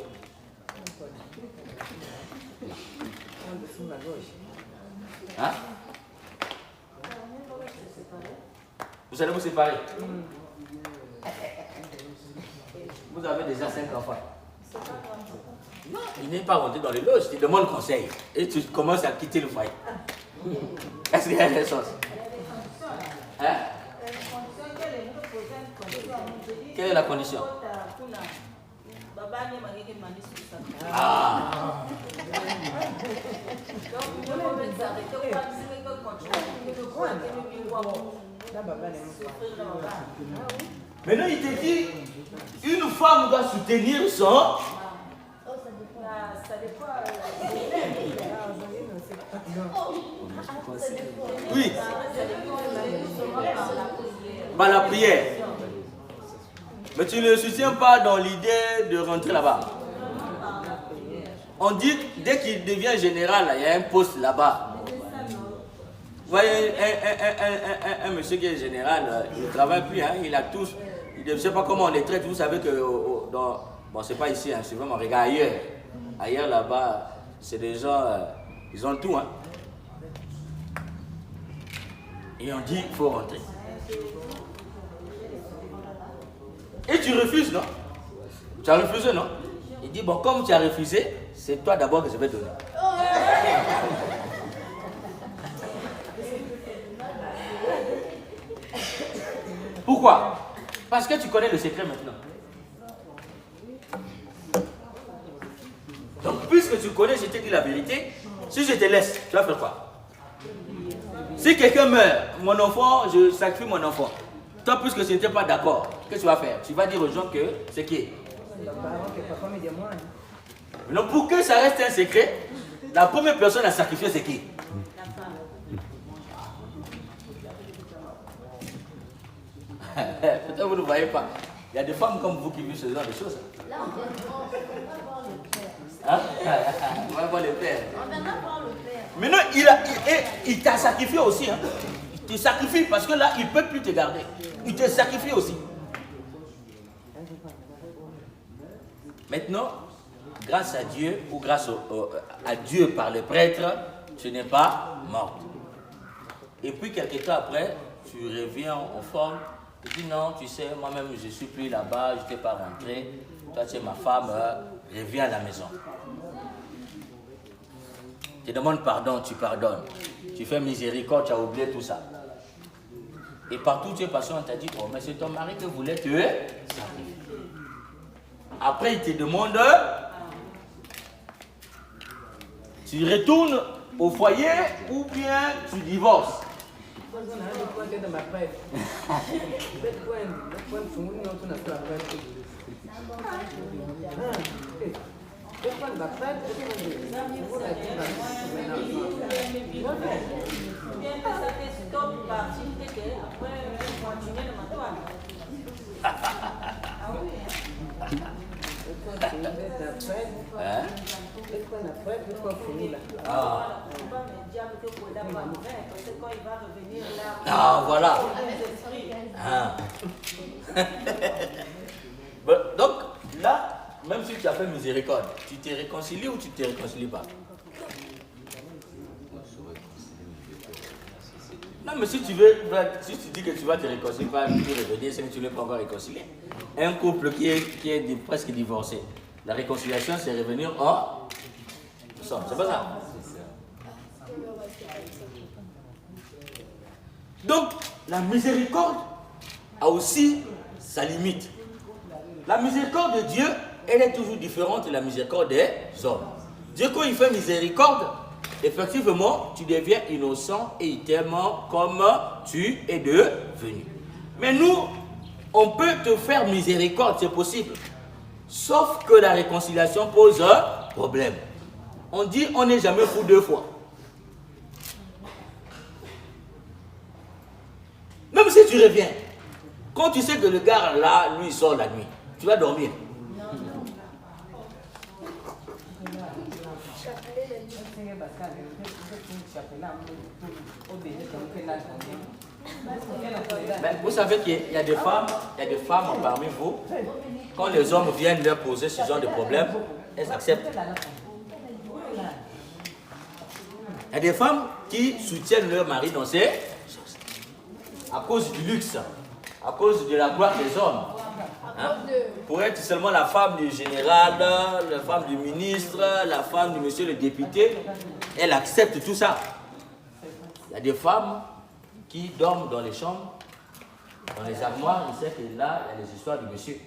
Hein? Vous allez vous séparer? Vous avez déjà 5 enfants. Non, il n'est pas rentré dans les loges, tu demandes conseil. Et tu commences à quitter le foyer. Est-ce qu'il y a des choses? Hein? Quelle est la condition? Ah! Maintenant, il te dit, une femme doit soutenir son... Oui. Par la prière. Mais tu ne le soutiens pas dans l'idée de rentrer là-bas. On dit, dès qu'il devient général, il y a un poste là-bas. Vous voyez, un monsieur qui est général, il ne travaille plus, hein, il a tous. Je ne sais pas comment on les traite, vous savez que bon, c'est pas ici, hein, c'est vraiment, regarde ailleurs. Ailleurs là-bas, c'est des gens, ils ont tout. Hein. Et on dit, il faut rentrer. Et tu refuses, non? Tu as refusé, non? Il dit, bon, comme tu as refusé, c'est toi d'abord que je vais donner. Pourquoi? Parce que tu connais le secret maintenant. Donc, puisque tu connais, je t'ai dit la vérité, si je te laisse, tu vas faire quoi? Si quelqu'un meurt, mon enfant, je sacrifie mon enfant. Toi, puisque tu n'étais pas d'accord, qu'est-ce que tu vas faire? Tu vas dire aux gens que c'est qui? Non, pour que ça reste un secret, la première personne à sacrifier, c'est qui? Peut-être vous ne voyez pas. Il y a des femmes comme vous qui vivent ce genre de choses. Là, on va voir le père. Hein? On va voir le père. On va voir le père. Maintenant, il t'a sacrifié aussi. Hein? Il te sacrifie parce que là, il ne peut plus te garder. Il te sacrifie aussi. Maintenant, grâce à Dieu ou grâce à Dieu par le prêtre, tu n'es pas morte. Et puis, quelques temps après, tu reviens en forme. Tu dis non, tu sais, moi-même, je ne suis plus là-bas, je ne t'ai pas rentré. Toi, tu es ma femme, reviens à la maison. Tu demandes pardon, tu pardonnes. Tu fais miséricorde, tu as oublié tout ça. Et partout tu es passé, on t'a dit, oh, mais c'est ton mari qui voulait te sacrifier. Après, il te demande, tu retournes au foyer ou bien tu divorces. Hein? Ah, voilà. Ah. Bon, donc, là, même si tu as fait miséricorde, tu t'es réconcilié ou tu ne te réconcilies pas? Non, mais si tu dis que tu vas te réconcilier, pas te revenir, c'est que tu ne l'es pas encore réconcilié. Un couple qui est presque divorcé, la réconciliation, c'est revenir en somme. C'est pas ça? Donc, la miséricorde a aussi sa limite. La miséricorde de Dieu, elle est toujours différente de la miséricorde des hommes. Dieu, quand il fait miséricorde, effectivement, tu deviens innocent et il t'aime comme tu es devenu. Mais nous, on peut te faire miséricorde, c'est possible. Sauf que la réconciliation pose un problème. On dit on n'est jamais fou deux fois. Même si tu reviens, quand tu sais que le gars là, lui, il sort la nuit, tu vas dormir. Mais vous savez qu'il y a des femmes parmi vous, quand les hommes viennent leur poser ce genre de problème, elles acceptent. Il y a des femmes qui soutiennent leur mari dans ces choses. À cause du luxe, à cause de la gloire des hommes. Hein? Pour être seulement la femme du général, la femme du ministre, la femme du monsieur le député, elle accepte tout ça. Il y a des femmes qui dorment dans les chambres, dans les armoires, ils savent que là, il y a les histoires du monsieur.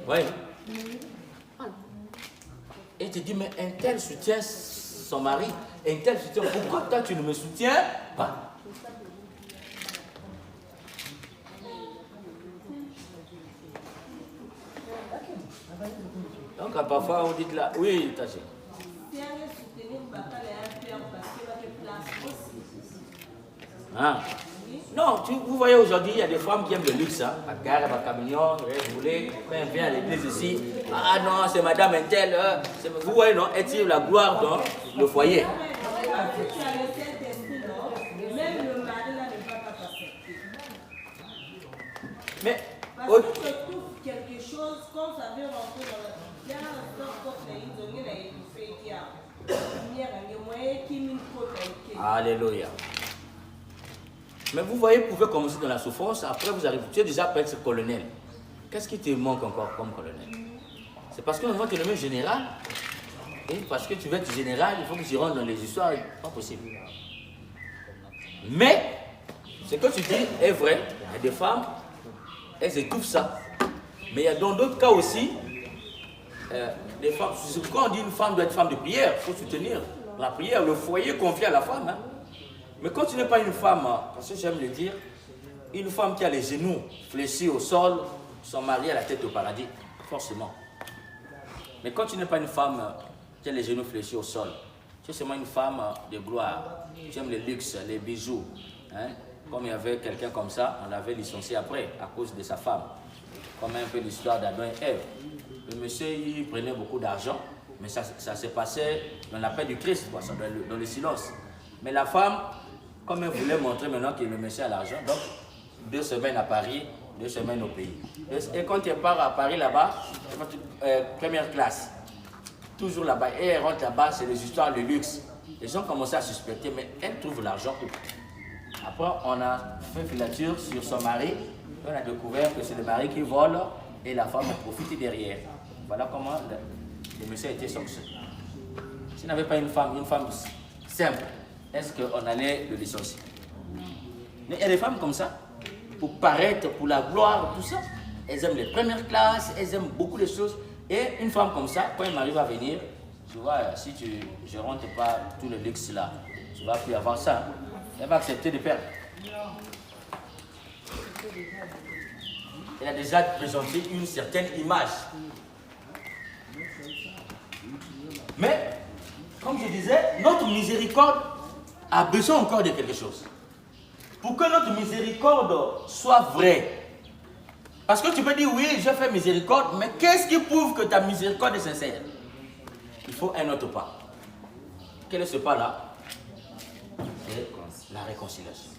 Oui. Et tu dis, mais un tel soutient son mari, un tel soutient, pourquoi toi tu ne me soutiens pas? Donc parfois on dit là, oui, Taché. Hein? Non, vous voyez aujourd'hui, il y a des femmes qui aiment le luxe, hein? La gare, la camion, vous voulez, quand elle vient à l'église ici, ah non, c'est madame un tel, vous voyez, non, elle tire la gloire dans le foyer. Mais, parce que je trouve quelque chose, comme ça veut rentrer dans la... Il y a alléluia. Mais vous voyez, vous pouvez commencer dans la souffrance, après vous arrivez, tu es déjà presque colonel. Qu'est-ce qui te manque encore comme colonel? C'est parce que normalement tu es le même général, et parce que tu veux être général, il faut que tu rentres dans les histoires, pas possible. Mais, ce que tu dis est vrai, il y a des femmes, elles étouffent ça. Mais il y a dans d'autres cas aussi, des femmes, c'est pourquoi on dit une femme doit être femme de prière, il faut soutenir la prière, le foyer confie à la femme. Hein. Mais quand tu n'es pas une femme, parce que j'aime le dire, une femme qui a les genoux fléchis au sol, son mari a la tête au paradis, forcément. Mais quand tu n'es pas une femme qui a les genoux fléchis au sol, tu es seulement une femme de gloire, tu aimes le luxe, les bijoux. Hein. Comme il y avait quelqu'un comme ça, on l'avait licencié après, à cause de sa femme. Comme un peu l'histoire d'Adam et Ève. Le monsieur, il prenait beaucoup d'argent, mais ça s'est passé dans la paix du Christ, quoi, dans le silence. Mais la femme, comme elle voulait montrer maintenant que le monsieur a l'argent, donc 2 semaines à Paris, 2 semaines au pays. Et quand elle part à Paris là-bas, première classe, toujours là-bas, et elle rentre là-bas, c'est les histoires de luxe. Les gens commençaient à suspecter, mais elle trouve l'argent où? Après, on a fait filature sur son mari, et on a découvert que c'est le mari qui vole et la femme a profité derrière. Voilà comment le monsieur a été sorti. S'il n'avait pas une femme simple, est-ce qu'on allait le licencier? Mais il y a des femmes comme ça, pour paraître, pour la gloire, tout ça. Elles aiment les premières classes, elles aiment beaucoup de choses. Et une femme comme ça, quand elle m'arrive à venir, tu vois, si je ne rentre pas tout le luxe là, tu ne vas plus avoir ça. Elle va accepter de perdre. Elle a déjà présenté une certaine image. Mais, comme je disais, notre miséricorde a besoin encore de quelque chose. Pour que notre miséricorde soit vraie. Parce que tu peux dire, oui, je fais miséricorde, mais qu'est-ce qui prouve que ta miséricorde est sincère? Il faut un autre pas. Quel est ce pas-là? C'est la réconciliation.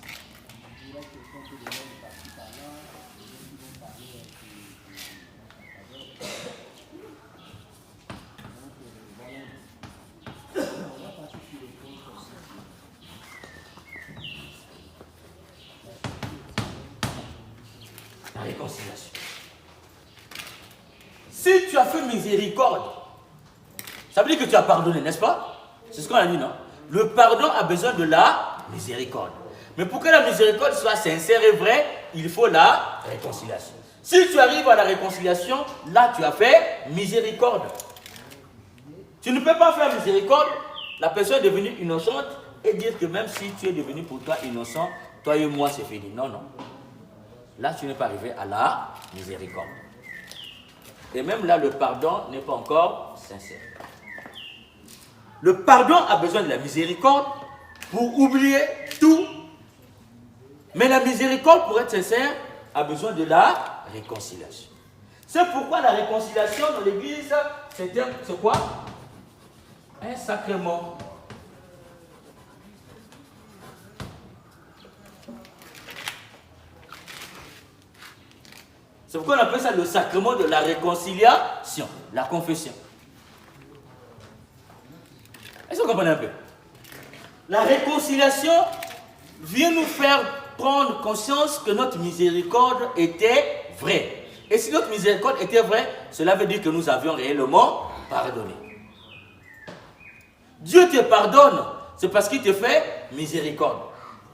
La réconciliation. Si tu as fait miséricorde, ça veut dire que tu as pardonné, n'est-ce pas? C'est ce qu'on a dit, non? Le pardon a besoin de la miséricorde. Mais pour que la miséricorde soit sincère et vraie, il faut la réconciliation. Si tu arrives à la réconciliation, là tu as fait miséricorde. Tu ne peux pas faire miséricorde, la personne est devenue innocente et dire que même si tu es devenu pour toi innocent, toi et moi c'est fini. Non, non. Là tu n'es pas arrivé à la miséricorde. Et même là le pardon n'est pas encore sincère. Le pardon a besoin de la miséricorde pour oublier tout. Mais la miséricorde, pour être sincère, a besoin de la réconciliation. C'est pourquoi la réconciliation dans l'église, c'est quoi? Un sacrement. C'est pourquoi on appelle ça le sacrement de la réconciliation, la confession. Est-ce que vous comprenez un peu? La réconciliation vient nous faire prendre conscience que notre miséricorde était vraie. Et si notre miséricorde était vraie, cela veut dire que nous avions réellement pardonné. Dieu te pardonne, c'est parce qu'il te fait miséricorde.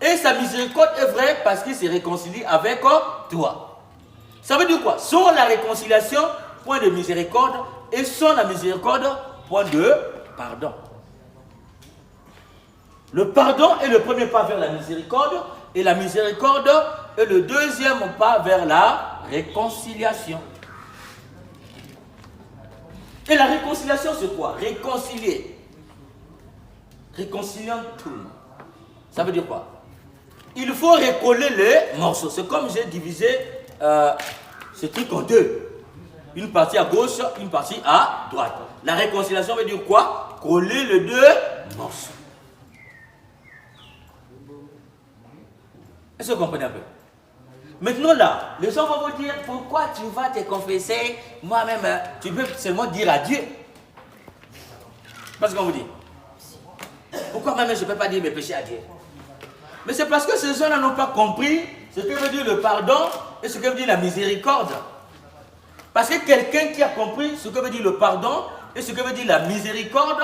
Et sa miséricorde est vraie parce qu'il se réconcilie avec toi. Ça veut dire quoi? Sans la réconciliation, point de miséricorde, et sans la miséricorde, point de pardon. Le pardon est le premier pas vers la miséricorde, et la miséricorde est le deuxième pas vers la réconciliation. Et la réconciliation, c'est quoi? Réconcilier. Réconciliant tout le monde. Ça veut dire quoi? Il faut recoller les morceaux. C'est comme j'ai divisé ce truc en deux. Une partie à gauche, une partie à droite. La réconciliation veut dire quoi? Coller les deux morceaux. Est-ce que vous comprenez un peu? Maintenant là, les gens vont vous dire, pourquoi tu vas te confesser? Moi-même, tu peux seulement dire à Dieu. Parce qu'on vous dit. Pourquoi moi-même je ne peux pas dire mes péchés à Dieu? Mais c'est parce que ces gens-là n'ont pas compris ce que veut dire le pardon et ce que veut dire la miséricorde. Parce que quelqu'un qui a compris ce que veut dire le pardon et ce que veut dire la miséricorde,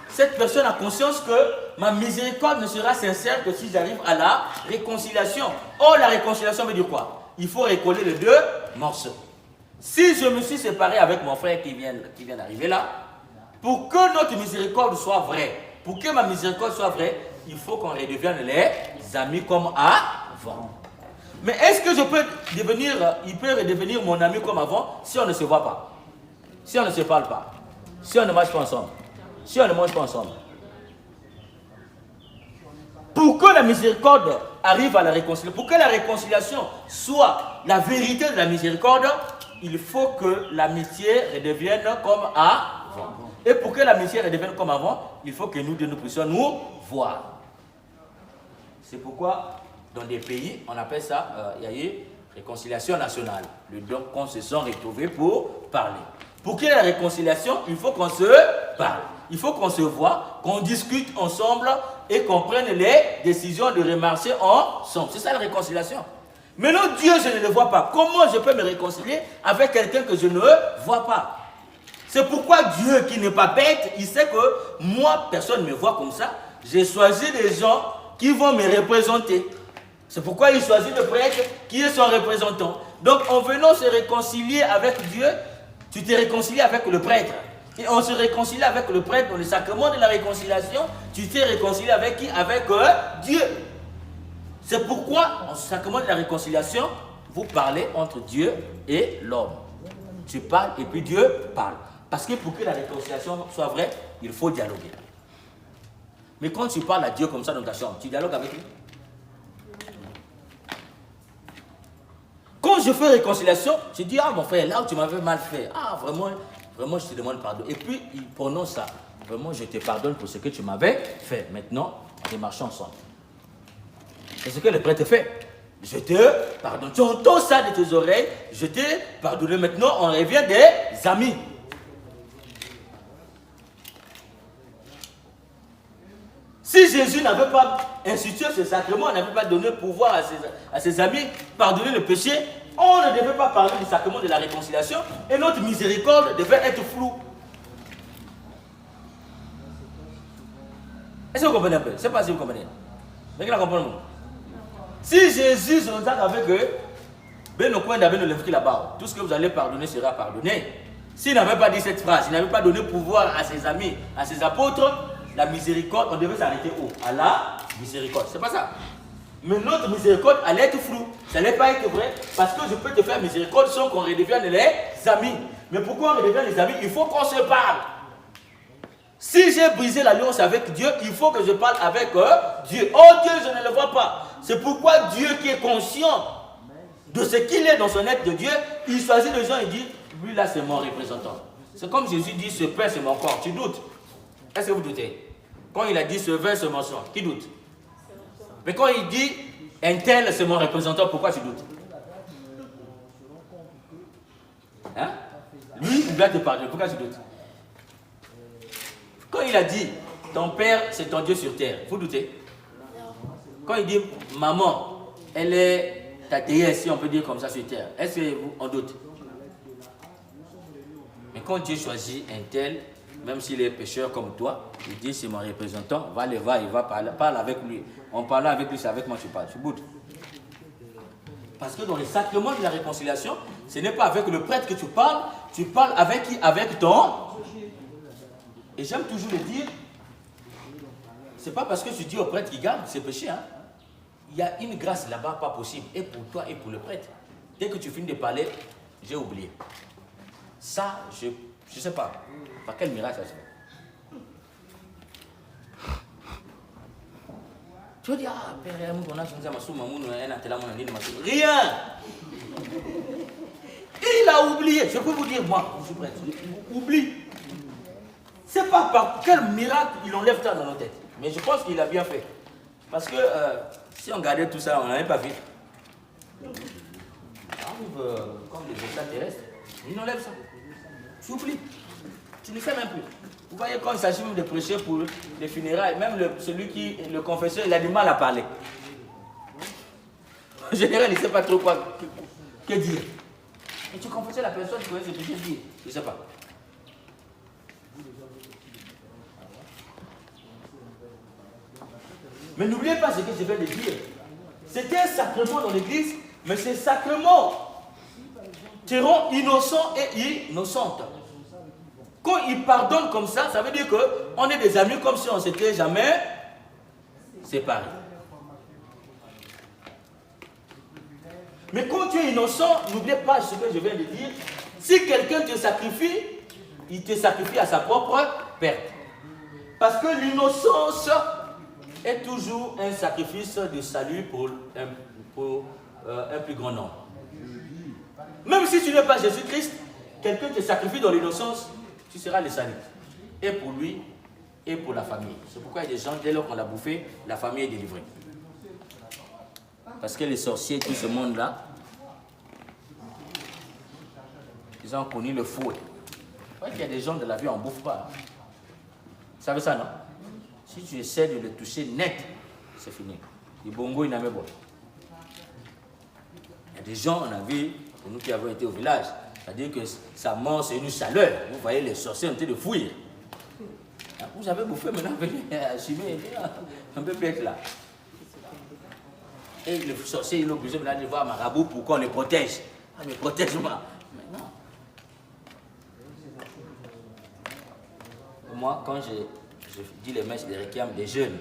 cette personne a conscience que ma miséricorde ne sera sincère que si j'arrive à la réconciliation. Or, la réconciliation veut dire quoi? Il faut recoller les deux morceaux. Si je me suis séparé avec mon frère qui vient d'arriver là, pour que notre miséricorde soit vraie, pour que ma miséricorde soit vraie, il faut qu'on redevienne les amis comme avant. Mais est-ce que je peux devenir, il peut redevenir mon ami comme avant si on ne se voit pas? Si on ne se parle pas? Si on ne marche pas ensemble? Si on ne mange pas ensemble? Pour que la miséricorde arrive à la réconciliation, pour que la réconciliation soit la vérité de la miséricorde, il faut que l'amitié redevienne comme avant. Et pour que l'amitié redevienne comme avant, il faut que nous deux nous puissions nous voir. C'est pourquoi dans des pays, on appelle ça, il y a eu réconciliation nationale. Donc on se sont retrouvés pour parler. Pour qu'il y ait la réconciliation, il faut qu'on se parle. Il faut qu'on se voit, qu'on discute ensemble et qu'on prenne les décisions de remarcher ensemble. C'est ça la réconciliation. Maintenant, Dieu, je ne le vois pas. Comment je peux me réconcilier avec quelqu'un que je ne vois pas? C'est pourquoi Dieu, qui n'est pas bête, il sait que moi, personne ne me voit comme ça. J'ai choisi des gens qui vont me représenter. C'est pourquoi il choisit le prêtre qui est son représentant. Donc, en venant se réconcilier avec Dieu, tu t'es réconcilié avec le prêtre. Et on se réconcilie avec le prêtre dans le sacrement de la réconciliation. Tu t'es réconcilié avec qui? Avec Dieu. C'est pourquoi, en sacrement de la réconciliation, vous parlez entre Dieu et l'homme. Tu parles et puis Dieu parle. Parce que pour que la réconciliation soit vraie, il faut dialoguer. Mais quand tu parles à Dieu comme ça dans ta chambre, tu dialogues avec lui. Quand je fais réconciliation, je dis, ah mon frère, là où tu m'avais mal fait, ah vraiment, vraiment je te demande pardon. Et puis il prononce ça, vraiment je te pardonne pour ce que tu m'avais fait. Maintenant, on est marchés ensemble. C'est ce que le prêtre fait. Je te pardonne. Tu entends ça de tes oreilles, je t'ai pardonné. Maintenant, on revient des amis. Si Jésus n'avait pas institué ce sacrement, n'avait pas donné pouvoir à ses amis pardonner le péché, on ne devait pas parler du sacrement de la réconciliation et notre miséricorde devait être floue. Est-ce que vous comprenez un peu? Je ne sais pas si vous comprenez. Mais qui la comprend? Si Jésus se contacte avec eux, ben au coin d'avec le là-bas, tout ce que vous allez pardonner sera pardonné. S'il n'avait pas dit cette phrase, il n'avait pas donné pouvoir à ses amis, à ses apôtres, la miséricorde, on devait s'arrêter où? À la miséricorde. C'est pas ça. Mais notre miséricorde allait être floue. Ça n'allait pas être vrai. Parce que je peux te faire miséricorde sans qu'on redevienne les amis. Mais pourquoi on redevient les amis? Il faut qu'on se parle. Si j'ai brisé l'alliance avec Dieu, il faut que je parle avec Dieu. Oh Dieu, je ne le vois pas. C'est pourquoi Dieu qui est conscient de ce qu'il est dans son être de Dieu, il choisit les gens et dit, lui là c'est mon représentant. C'est comme Jésus dit, ce pain c'est mon corps. Tu doutes? Est-ce que vous doutez? Quand il a dit ce vin c'est mon sang, qui doute? Mais quand il dit un tel c'est mon représentant, pourquoi tu doutes? Hein? Lui, il doit te pardonner, pourquoi tu doutes? Quand il a dit ton père c'est ton Dieu sur terre, vous doutez? Quand il dit maman, elle est ta déesse, si on peut dire comme ça sur terre, est-ce que vous en doute? Mais quand Dieu choisit un tel, même s'il est pécheur comme toi, il dit c'est mon représentant, va le voir, il va parler, parle avec lui. En parlant avec lui, c'est avec moi que tu parles, tu boudes. Parce que dans les sacrements de la réconciliation, ce n'est pas avec le prêtre que tu parles avec qui? Avec ton. Et j'aime toujours le dire, c'est pas parce que tu dis au prêtre qu'il garde ses péchés, hein. Il y a une grâce là-bas pas possible, et pour toi et pour le prêtre. Dès que tu finis de parler, j'ai oublié. Ça, je ne sais pas. Par quel miracle ça se fait? Tu vas dire, ah, père, rien! Il a oublié. Je peux vous dire, moi, je suis prêtre, oublie. C'est pas par quel miracle il enlève ça dans nos têtes. Mais je pense qu'il a bien fait. Parce que si on gardait tout ça, on n'avait pas vu. Arrive comme des extraterrestres, il enlève ça. Tu oublies. Tu ne sais même plus. Vous voyez, quand il s'agit même de prêcher pour les funérailles, même celui qui est le confesseur, il a du mal à parler. En général, il ne sait pas trop quoi que dire. Et tu confesses la personne, tu connais ce que je dis. Je ne sais pas. Mais n'oubliez pas ce que je viens de dire. C'était un sacrement dans l'église, mais ces sacrements te rendent innocent et innocente. Quand il pardonne comme ça, ça veut dire qu'on est des amis comme si on ne s'était jamais séparés. Mais quand tu es innocent, n'oubliez pas ce que je viens de dire. Si quelqu'un te sacrifie, il te sacrifie à sa propre perte. Parce que l'innocence est toujours un sacrifice de salut pour un plus grand nombre. Même si tu n'es pas Jésus-Christ, quelqu'un te sacrifie dans l'innocence, tu seras le salut. Et pour lui, et pour la famille. C'est pourquoi il y a des gens, dès lors qu'on l'a bouffé, la famille est délivrée. Parce que les sorciers, tout ce monde-là, ils ont connu le fouet. Vous voyez qu'il y a des gens de la vie, on ne bouffe pas. Vous savez ça, non? Si tu essaies de le toucher net, c'est fini. Les bongo, il n'a même pas. Il y a des gens, on a vu, pour nous qui avons été au village, C'est-à-dire que sa mort, c'est une chaleur. Vous voyez les sorciers en train de fuir. Vous avez bouffé, maintenant, venez assumer un peu peut-être là. Et le sorcier, il est obligé maintenant de voir Marabout pour qu'on le protège. Ah, mais protège-moi. Mais non. Moi, quand je dis les messes des requiem des jeunes,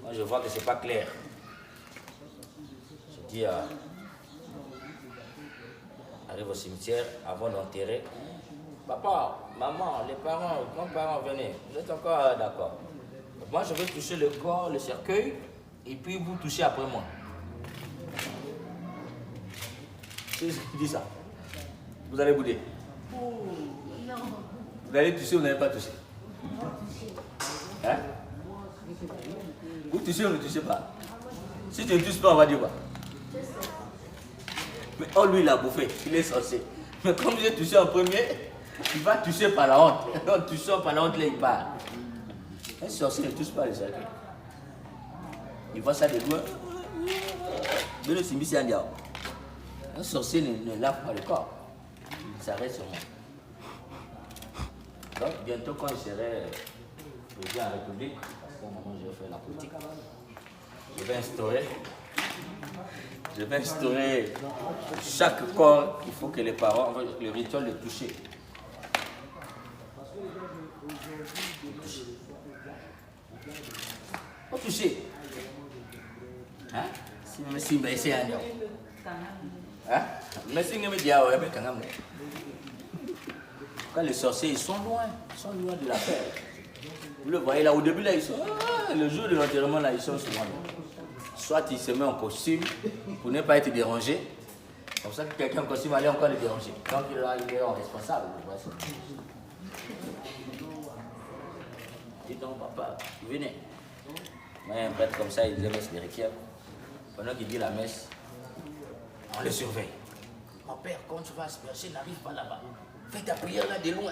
moi je vois que c'est pas clair. Je dis, arrive au cimetière, avant d'enterrer, papa, maman, les parents, grands-parents, venez, vous êtes encore d'accord. Moi je vais toucher le corps, le cercueil, et puis vous touchez après moi. Si je dis ça, vous allez bouder. Non. Vous allez toucher ou vous n'allez pas toucher? Hein? Vous touchez ou ne touchez pas? Si tu ne touches pas, on va dire quoi? Mais oh, lui, il a bouffé, il est sorcier. Mais comme j'ai touché en premier, il va toucher par la honte. En touchant par la honte, là, il part. Un sorcier ne touche pas les cercueils. Il voit ça de loin. De le simbi, c'est un diable. Un sorcier ne lave pas le corps. Il s'arrête sur moi. Donc, bientôt, quand je serai président de la République, parce qu'à un moment, je vais faire la politique, je vais instaurer chaque corps, il faut que les parents, le rituel de toucher. Au toucher. Hein? Si mais c'est un diable. Hein? Mais si me dit ah ouais, mais quand même. Quand les sorciers ils sont loin de la paix. Vous le voyez là au début là ils sont le jour de l'enterrement là ils sont souvent là. Soit il se met en costume pour ne pas être dérangé. Comme ça que quelqu'un en costume allait encore le déranger. Donc il est responsable. Dis donc papa, venez. Mais un prêtre comme ça il disait messe des requiem. Pendant qu'il dit la messe, on le surveille. Mon père, quand tu vas asperger, n'arrive pas là-bas. Fais ta prière là de loin.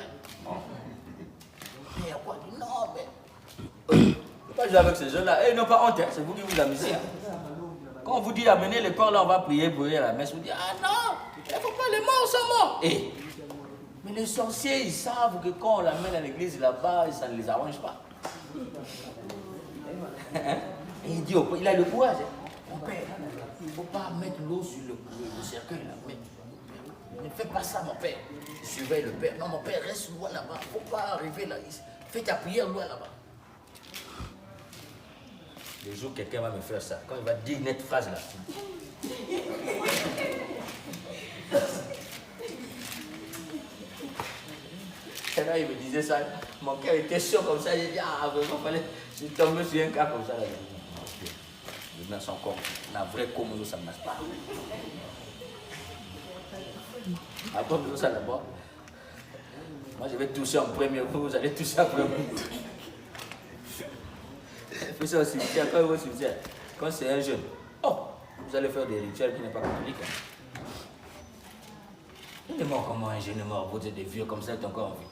Mais à quoi? Non, mais. Pas jouer avec ces jeunes-là. Ils n'ont pas honte, hein. C'est vous qui vous amusez. Hein. Quand on vous dit amener le corps là, on va prier pour à la messe, vous dites ah non, il ne faut pas, les morts sont morts. Mais les sorciers, ils savent que quand on l'amène à l'église là-bas, ça ne les arrange pas. Et il dit, il a le courage. Hein. Mon père, il ne faut pas mettre l'eau sur le cercueil là. Mais, ne fais pas ça, mon père. Surveille le père. Non, mon père, reste loin là-bas. Il ne faut pas arriver là. Fais ta prière loin là-bas. Le jour où quelqu'un va me faire ça, quand il va dire une phrase là. Et là, il me disait ça. Mon cœur était chaud comme ça. J'ai dit, ah, vraiment, fallait. Je suis tombé sur un cas comme ça. Là. Les mains sont comme. La vraie comme ça ne marche pas. Après, vous ça là-bas. Moi, je vais toucher en premier, vous allez toucher en premier. Faites ça au cimetière, quand vous au cimetière, quand c'est un jeune, oh, vous allez faire des rituels qui n'est pas catholique. Hein. Il est mort comment un jeune est mort, vous êtes des vieux comme ça, il est encore en vie.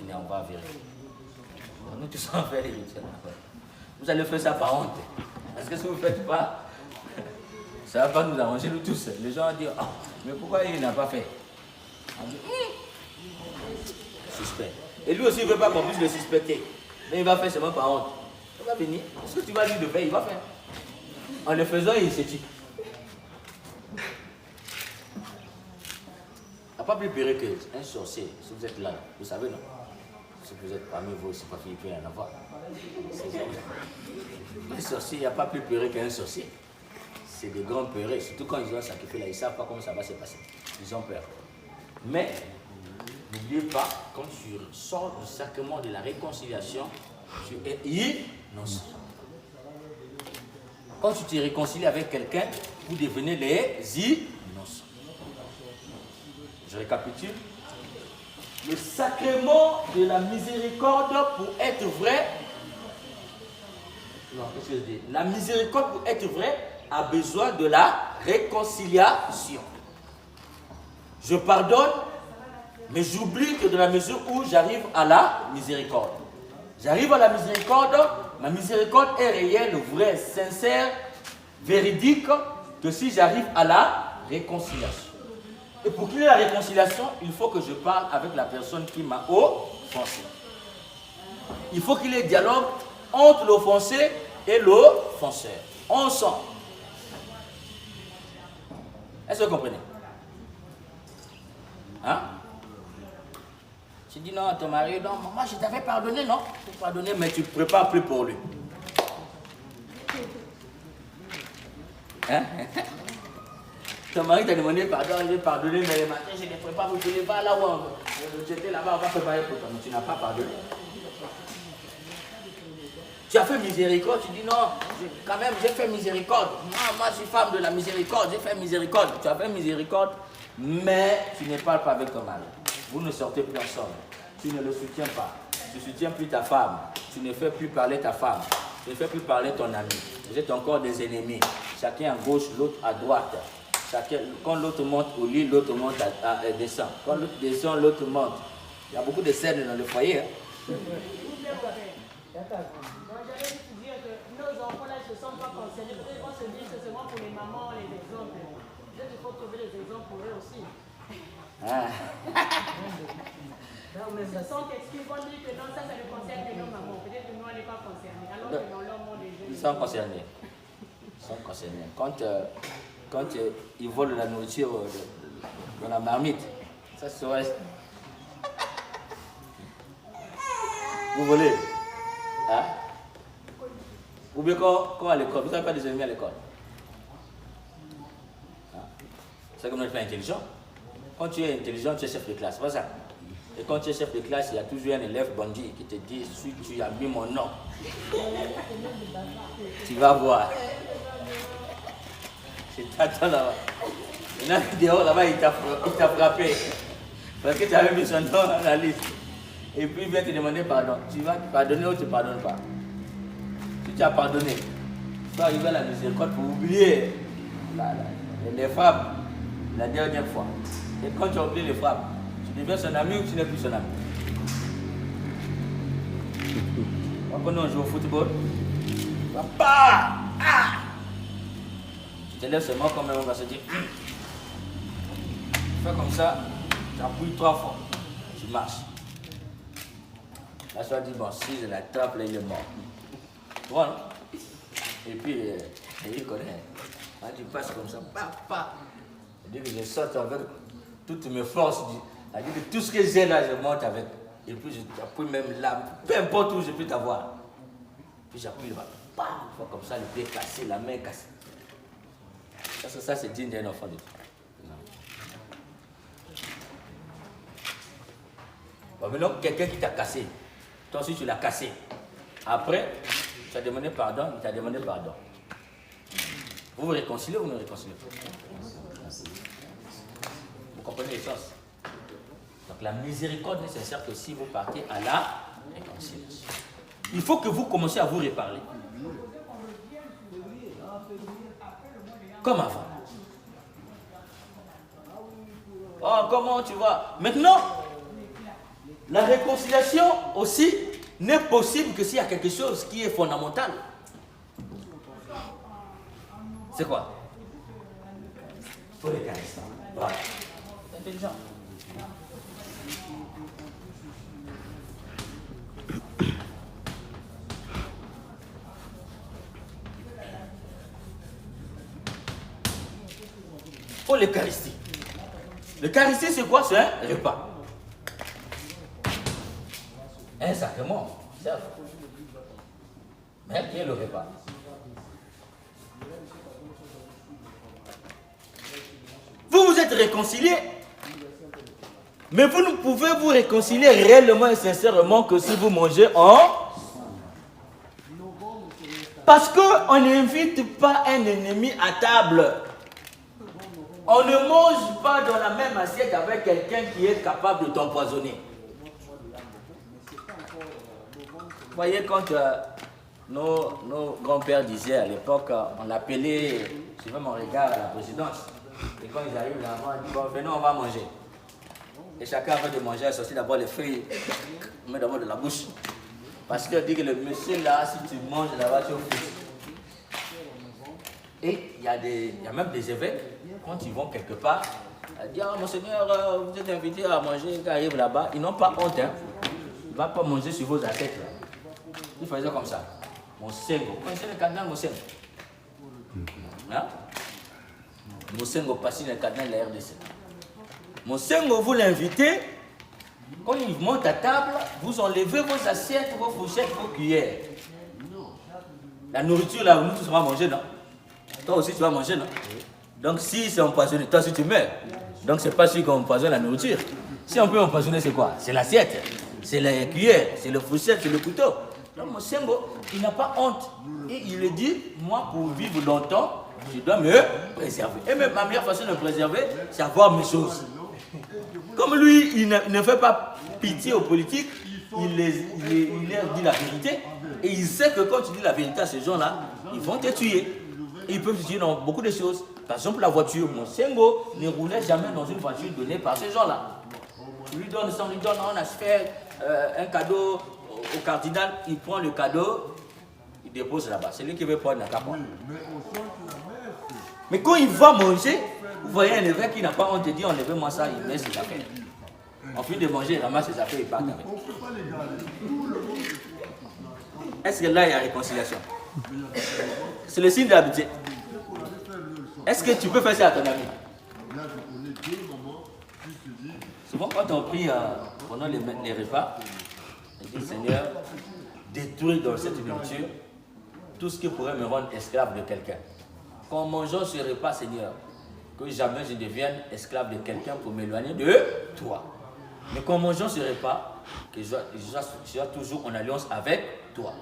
Il est en bas vérifier. Nous tous on fait des rituels. Vous allez faire ça par honte. Parce que si vous ne faites pas, ça ne va pas nous arranger nous tous. Les gens vont dire, oh, mais pourquoi il n'a pas fait? On dit, suspect. Et lui aussi, il ne veut pas qu'on puisse le suspecter. Mais il va faire seulement par honte. Il va venir. Ce que tu vas lui de faire, il va faire. En le faisant, il se tue. Il n'y a pas plus périlleux qu'un sorcier. Si vous êtes là, vous savez, non? Si vous êtes parmi vous, c'est pas qu'il peut y en avoir. Un sorcier, il n'y a pas plus périlleux qu'un sorcier. C'est des grands peureux. Surtout quand ils ont sacrifié là, ils ne savent pas comment ça va se passer. Ils ont peur. Mais, n'oubliez pas, quand tu sors du sacrement de la réconciliation, tu es innocent. Quand tu te réconcilies avec quelqu'un, vous devenez les innocents. Je récapitule. Le sacrement de la miséricorde pour être vrai. Non, qu'est-ce que je dis? La miséricorde pour être vrai a besoin de la réconciliation. Je pardonne, mais j'oublie que de la mesure où j'arrive à la miséricorde. J'arrive à la miséricorde, ma miséricorde est réelle, vraie, sincère, véridique, que si j'arrive à la réconciliation. Et pour qu'il y ait la réconciliation, il faut que je parle avec la personne qui m'a offensé. Il faut qu'il y ait dialogue entre l'offensé et l'offenseur. Ensemble. Est-ce que vous comprenez? Hein? Tu dis non à ton mari, non, maman, je t'avais pardonné, non? Je t'ai pardonné, mais tu ne prépares plus pour lui. Hein? Ton mari t'a demandé pardon, j'ai pardonné, mais le matin, je ne prépare pas, tu n'es pas là où j'étais là-bas, on va préparer pour toi, mais tu n'as pas pardonné. Tu as fait miséricorde, tu dis non, quand même j'ai fait miséricorde. Moi je suis femme de la miséricorde, j'ai fait miséricorde. Tu as fait miséricorde, mais tu ne parles pas avec ton mari. Vous ne sortez plus ensemble. Tu ne le soutiens pas. Tu ne soutiens plus ta femme. Tu ne fais plus parler ta femme. Tu ne fais plus parler ton ami. Vous êtes encore des ennemis. Chacun à gauche, l'autre à droite. Chacun, quand l'autre monte au lit, l'autre monte descend. Quand l'autre descend, l'autre monte. Il y a beaucoup de scènes dans le foyer. Hein? J'allais te dire que nos enfants là ne se sont pas concernés. Peut-être qu'on se dit que c'est seulement pour les mamans, les exemples. Peut-être qu'il faut trouver des exemples pour eux aussi. Ah. Ce sont qu'excuses, vont dire que non, ça ne concerne que nos mamans. Peut-être que nous, on n'est pas concernés. Alors que dans leur monde, les jeunes. Ils sont concernés. Ils sont concernés. Quand ils volent la nourriture dans la marmite, ça serait. Vous volez? Hein? Ou bien quand à l'école, vous n'avez pas des ennemis à l'école. Hein? C'est comme on n'est pas intelligent. Quand tu es intelligent, tu es chef de classe, c'est pas ça. Et quand tu es chef de classe, il y a toujours un élève bandit qui te dit, si tu as mis mon nom, tu vas voir. Je t'attends là-bas. Maintenant, dehors là-bas, il t'a frappé. Parce que tu avais mis son nom dans la liste. Et puis il vient te demander pardon. Tu vas pardonner ou tu ne pardonnes pas? Si tu as pardonné, tu vas arriver à la miséricorde pour oublier les frappes la dernière fois. Et quand tu as oublié les frappes, tu deviens son ami ou tu n'es plus son ami? Quand on joue au football, papa! Ah! Tu te lèves seulement quand même, on va se dire. Tu fais comme ça, tu appuies 3 fois, tu marches. Là, tu vas dire, bon, si je l'attrape, là, il est mort. Voilà. Et puis, il connaît. Quand tu passes comme ça, papa. C'est-à-dire que je saute avec toutes mes forces. C'est-à-dire que tout ce que j'ai là, je monte avec. Et puis, j'appuie même là, peu importe où je peux t'avoir. Puis, j'appuie là-bas. Paf, comme ça, le pied cassé, la main cassée. Ça c'est digne d'un enfant de Dieu. Bon, maintenant, quelqu'un qui t'a cassé. Toi aussi, tu l'as cassé. Après, tu as demandé pardon, il t'a demandé pardon. Vous vous réconciliez ou vous ne réconciliez pas? Vous comprenez les choses? Donc la miséricorde n'est sincère que si vous partez à la réconciliation. Il faut que vous commenciez à vous reparler. Comme avant. Oh, comment tu vas? Maintenant, la réconciliation aussi n'est possible que s'il y a quelque chose qui est fondamental. C'est quoi? Il faut les caresser. Voilà. C'est intelligent. Il faut l'Eucharistie. L'Eucharistie, c'est quoi? C'est un repas. Un sacrement, certes. Mais qui est le repas? Vous vous êtes réconciliés, mais vous ne pouvez vous réconcilier réellement et sincèrement que si vous mangez en... Parce qu'on n'invite pas un ennemi à table. On ne mange pas dans la même assiette avec quelqu'un qui est capable de t'empoisonner. Vous voyez, quand nos grands-pères disaient à l'époque, on appelait, je fais mon regard à la présidence, et quand ils arrivent là, on dit, bon, venez, on va manger. Et chacun avant de manger, il sortit d'abord les feuilles, on met d'abord de la bouche. Parce qu'on dit que le monsieur là, si tu manges là-bas, tu es au fils. Et il y a même des évêques, quand ils vont quelque part, Elle dit, ah, mon Seigneur, vous êtes invité à manger, qui arrive là-bas. Ils n'ont pas honte. Hein. Il ne va pas manger sur vos assiettes. Là. Il faisait comme ça. Mon Sengo. Vous connaissez le cardinal Mosengo? Hein? Mosengo passe le cardinal de la RDC. Mosengo, vous l'invitez. Quand il monte à table, vous enlevez vos assiettes, vos fourchettes, vos cuillères. La nourriture là où nous tous on va manger, non? Toi aussi tu vas manger, non? Donc si c'est empoisonné, toi aussi tu meurs. Donc c'est pas sûr qu'on empoisonne la nourriture. Si on peut empoisonner, c'est quoi? C'est l'assiette, c'est la cuillère, c'est le fourchette, c'est le couteau. Donc Mosengo, il n'a pas honte. Et il le dit, moi pour vivre longtemps, je dois me préserver. Et même ma meilleure façon de me préserver, c'est avoir mes choses. Comme lui, il ne fait pas pitié aux politiques, il leur dit la vérité. Et il sait que quand tu dis la vérité à ces gens-là, ils vont te tuer. Et ils peuvent te tuer dans beaucoup de choses. Par exemple, la voiture. Mosengo ne roulait jamais dans une voiture donnée par ces gens-là. On lui donne, on a fait un cadeau au cardinal, il prend le cadeau, il dépose là-bas. C'est lui qui veut prendre la capote. Mais quand il va manger, vous voyez un évêque qui n'a pas honte de dire enlevez-moi ça, il met ses affaires. En fin de manger, il ramasse ses affaires et il part avec. Est-ce que là il y a réconciliation? C'est le signe de l'amitié. Est-ce que tu peux faire ça à ton ami? Souvent quand on prie pendant les repas, on dit Seigneur, détruis dans cette nourriture tout ce qui pourrait me rendre esclave de quelqu'un. Qu'en mangeant ce repas, Seigneur, que jamais je devienne esclave de quelqu'un pour m'éloigner de toi. Mais qu'en mangeant ce repas, que je sois toujours en alliance avec toi.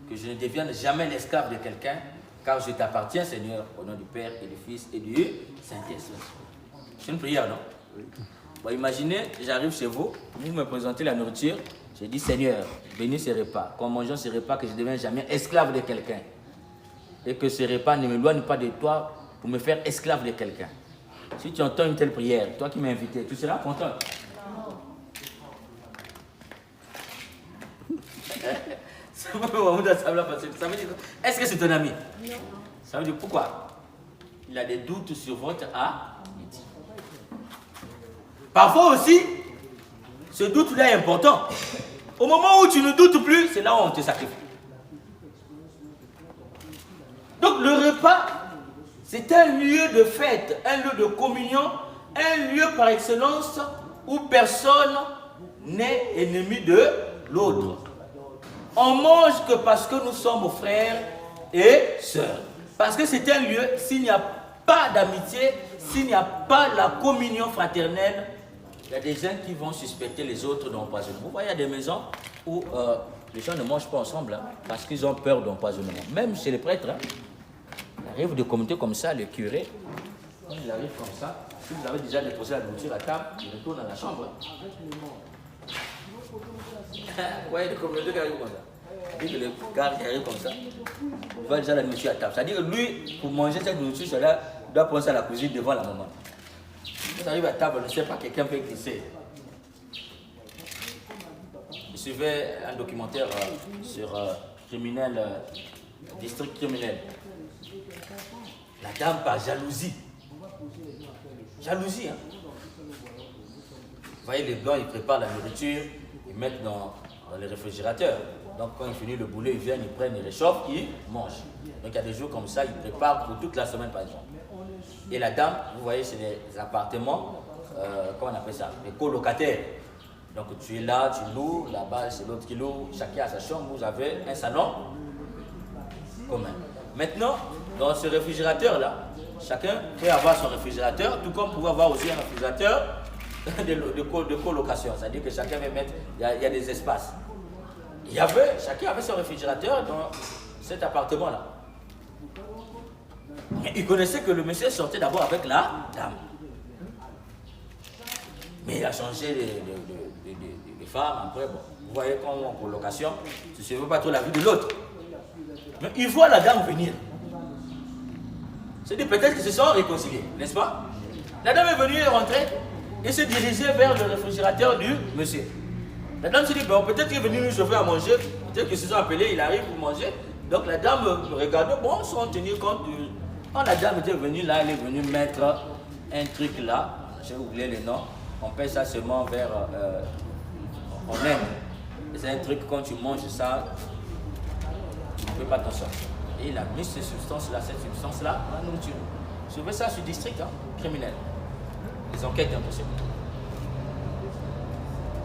Que je ne devienne jamais l'esclave de quelqu'un, car je t'appartiens, Seigneur, au nom du Père et du Fils et du Saint-Esprit. C'est une prière, non? Oui. Bon, imaginez, j'arrive chez vous, vous me présentez la nourriture, je dis Seigneur, bénis ce repas. Qu'en mangeant ce repas, que je ne devienne jamais esclave de quelqu'un. Et que ce repas ne m'éloigne pas de toi pour me faire esclave de quelqu'un. Si tu entends une telle prière, toi qui m'as invité, tu seras content. Ça veut dire, est-ce que c'est ton ami? Non. Ça veut dire pourquoi? Il a des doutes sur votre amitié. Parfois aussi, ce doute-là est important. Au moment où tu ne doutes plus, c'est là où on te sacrifie. Donc le repas, c'est un lieu de fête, un lieu de communion, un lieu par excellence où personne n'est ennemi de l'autre. On mange que parce que nous sommes frères et sœurs. Parce que c'est un lieu, s'il n'y a pas d'amitié, s'il n'y a pas la communion fraternelle, il y a des gens qui vont suspecter les autres d'empoisonnement. Vous voyez, il y a des maisons où les gens ne mangent pas ensemble hein, parce qu'ils ont peur d'empoisonnement. Même chez les prêtres, hein, il arrive de communautés comme ça, le curé, quand il arrive comme ça, si vous avez déjà déposé la nourriture à table, il retourne à la chambre. Vous voyez des communautés qui arrivent comme ça. Et que le gars qui arrive comme ça, il voit déjà la nourriture à table. C'est-à-dire que lui, pour manger cette nourriture, il doit prendre ça à la cuisine devant la maman. Quand il arrive à table, on ne sait pas, quelqu'un peut glisser. Je suivais un documentaire sur district criminel. La dame par jalousie. Jalousie, hein. Vous voyez, les blancs, ils préparent la nourriture, ils mettent dans les réfrigérateurs. Donc quand il finit le boulot, ils viennent, ils prennent, ils réchauffent, ils mangent. Donc il y a des jours comme ça, ils préparent pour toute la semaine par exemple. Et la dame, vous voyez, c'est des appartements, comment on appelle ça, des colocataires. Donc tu es là, tu loues, là-bas c'est l'autre qui loue, chacun a sa chambre, vous avez un salon commun. Maintenant, dans ce réfrigérateur-là, chacun peut avoir son réfrigérateur, tout comme pouvait avoir aussi un réfrigérateur de colocation. C'est-à-dire que chacun va mettre, il y a des espaces. Chacun avait son réfrigérateur dans cet appartement-là. Il connaissait que le monsieur sortait d'abord avec la dame. Mais il a changé les femmes. Après, bon, vous voyez, quand on est en colocation, tu ne sais pas trop la vie de l'autre. Mais il voit la dame venir. C'est-à-dire peut-être qu'ils se sont réconciliés, n'est-ce pas? La dame est venue rentrer et se dirigeait vers le réfrigérateur du monsieur. La dame se dit, bon, peut-être qu'il est venu nous chauffer à manger, peut-être qu'ils se sont appelés, il arrive pour manger. Donc la dame regardait, bon, sans tenir compte du... Quand la dame était venue là, elle est venue mettre un truc là, j'ai oublié le nom, on paie ça seulement vers en Inde. C'est un truc, quand tu manges ça, tu ne peux pas t'en sortir. Et il a mis cette substance-là dans la nourriture. Je fais ça sur le district criminel. Les enquêtes impossibles.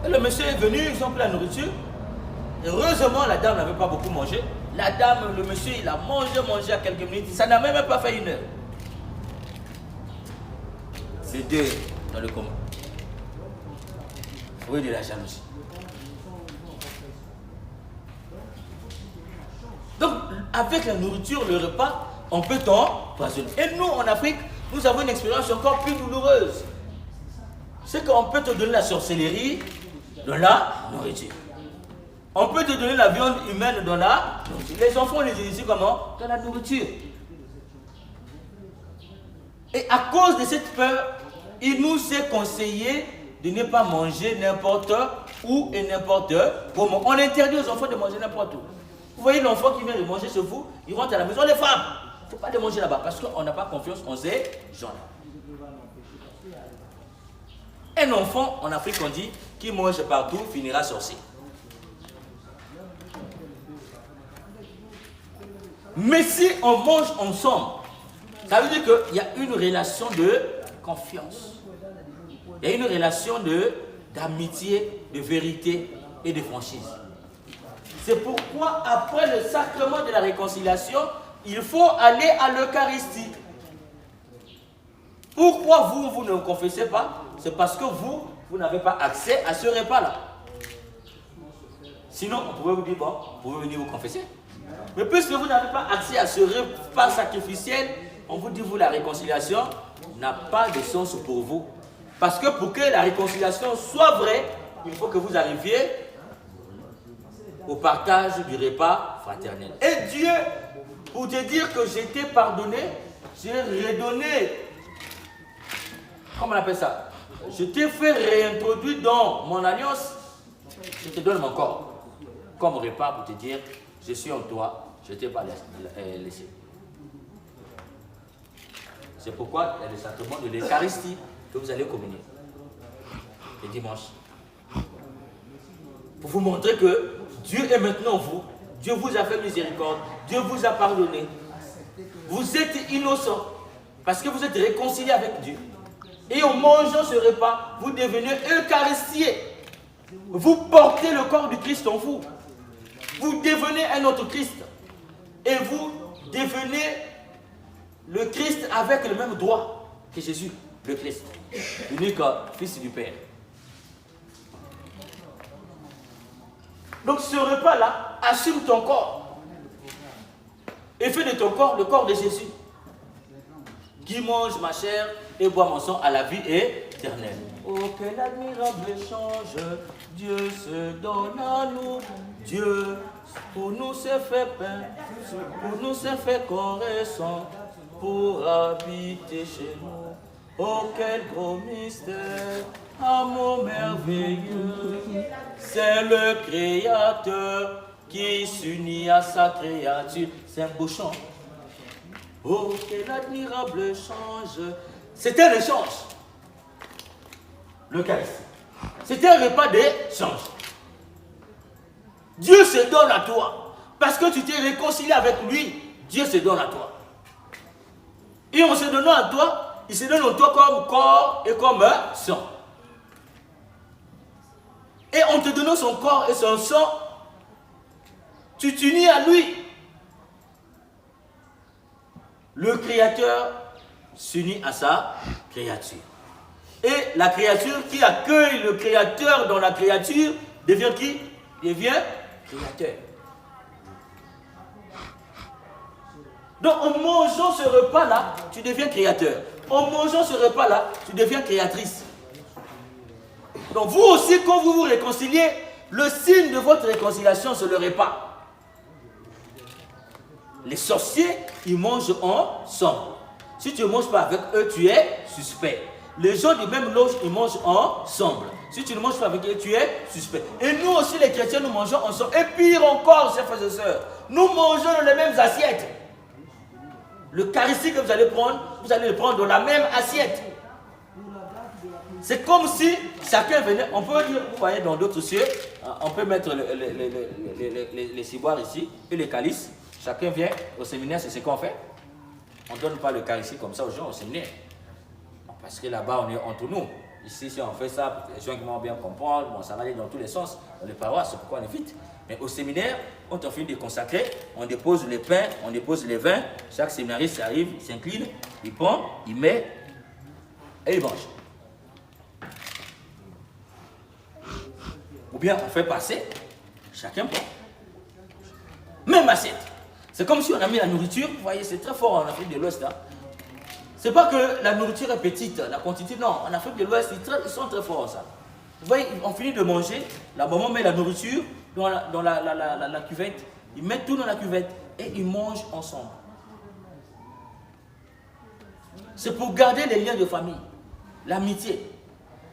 Et le monsieur est venu, ils ont pris la nourriture. Heureusement, la dame n'avait pas beaucoup mangé. La dame, le monsieur, il a mangé à quelques minutes. Ça n'a même pas fait 1 heure. Les deux dans le coma. Oui, de la jalousie. Donc, avec la nourriture, le repas, on peut t'empoisonner. Et nous, en Afrique, nous avons une expérience encore plus douloureuse. C'est qu'on peut te donner la sorcellerie dans la nourriture. On peut te donner la viande humaine dans la nourriture. Les enfants, on les initie comment? Dans la nourriture. Et à cause de cette peur, il nous est conseillé de ne pas manger n'importe où et n'importe comment. On interdit aux enfants de manger n'importe où. Vous voyez l'enfant qui vient de manger chez vous, il rentre à la maison, les femmes, il ne faut pas les manger là-bas parce qu'on n'a pas confiance en ces gens-là. Un enfant, en Afrique, on dit, qui mange partout finira sorcier. Mais si on mange ensemble, ça veut dire qu'il y a une relation de confiance. Il y a une relation d'amitié, de vérité et de franchise. C'est pourquoi, après le sacrement de la réconciliation, il faut aller à l'Eucharistie. Pourquoi vous ne confessez pas? C'est parce que vous n'avez pas accès à ce repas-là. Sinon, on pourrait vous dire, bon, vous pouvez venir vous confesser. Mais puisque vous n'avez pas accès à ce repas sacrificiel, on vous dit, vous, la réconciliation n'a pas de sens pour vous. Parce que pour que la réconciliation soit vraie, il faut que vous arriviez au partage du repas fraternel. Et Dieu, pour te dire que j'ai été pardonné, j'ai redonné, comment on appelle ça? Je t'ai fait réintroduire dans mon alliance, je te donne mon corps comme repas pour te dire, je suis en toi, je ne t'ai pas laissé. C'est pourquoi il y a le sacrement de l'Eucharistie que vous allez communier le dimanche. Pour vous montrer que Dieu est maintenant vous, Dieu vous a fait miséricorde, Dieu vous a pardonné. Vous êtes innocent parce que vous êtes réconcilié avec Dieu. Et en mangeant ce repas, vous devenez eucharistié. Vous portez le corps du Christ en vous. Vous devenez un autre Christ. Et vous devenez le Christ avec le même droit que Jésus, le Christ, l'unique Fils du Père. Donc ce repas-là, assume ton corps. Et fais de ton corps le corps de Jésus. Qui mange ma chair et boit mon sang à la vie éternelle. Oh, quel admirable échange, Dieu se donne à nous. Dieu, pour nous s'est fait pain, pour nous s'est fait corps et sang, pour habiter chez nous. Oh, quel gros mystère, amour merveilleux. C'est le Créateur qui s'unit à sa créature. C'est un beau chant. Oh, quel admirable échange. C'est un échange. L'Eucharistie. C'est un repas d'échange. Dieu se donne à toi. Parce que tu t'es réconcilié avec lui, Dieu se donne à toi. Et en se donnant à toi, il se donne à toi comme corps et comme sang. Et en te donnant son corps et son sang, tu t'unis à lui. Le Créateur s'unit à sa créature. Et la créature qui accueille le Créateur dans la créature devient qui? Devient créateur. Donc en mangeant ce repas-là, tu deviens créateur. En mangeant ce repas-là, tu deviens créatrice. Donc vous aussi, quand vous vous réconciliez, le signe de votre réconciliation, c'est le repas. Les sorciers, ils mangent ensemble. Si tu ne manges pas avec eux, tu es suspect. Les gens du même loge, ils mangent ensemble. Si tu ne manges pas avec eux, tu es suspect. Et nous aussi, les chrétiens, nous mangeons ensemble. Et pire encore, chers frères et sœurs, nous mangeons dans les mêmes assiettes. L'Eucharistie que vous allez le prendre dans la même assiette. C'est comme si chacun venait, on peut dire, vous voyez dans d'autres cieux, on peut mettre les ciboires ici et les calices. Chacun vient au séminaire, c'est ce qu'on fait. On ne donne pas le cas ici comme ça aux gens au séminaire. Parce que là-bas, on est entre nous. Ici, si on fait ça, les gens qui vont bien comprendre, bon, ça va aller dans tous les sens, dans les paroisses, c'est pourquoi on évite. Mais au séminaire, quand on finit de consacrer, on dépose les pains, on dépose les vins. Chaque séminariste arrive, il s'incline, il prend, il met et il mange. Ou bien on fait passer, chacun prend. Même assiette. C'est comme si on a mis la nourriture, vous voyez, c'est très fort en Afrique de l'Ouest. Hein. C'est pas que la nourriture est petite, la quantité, non. En Afrique de l'Ouest, ils sont très forts en ça. Vous voyez, on finit de manger, la maman met la nourriture dans la cuvette, ils mettent tout dans la cuvette et ils mangent ensemble. C'est pour garder les liens de famille, l'amitié.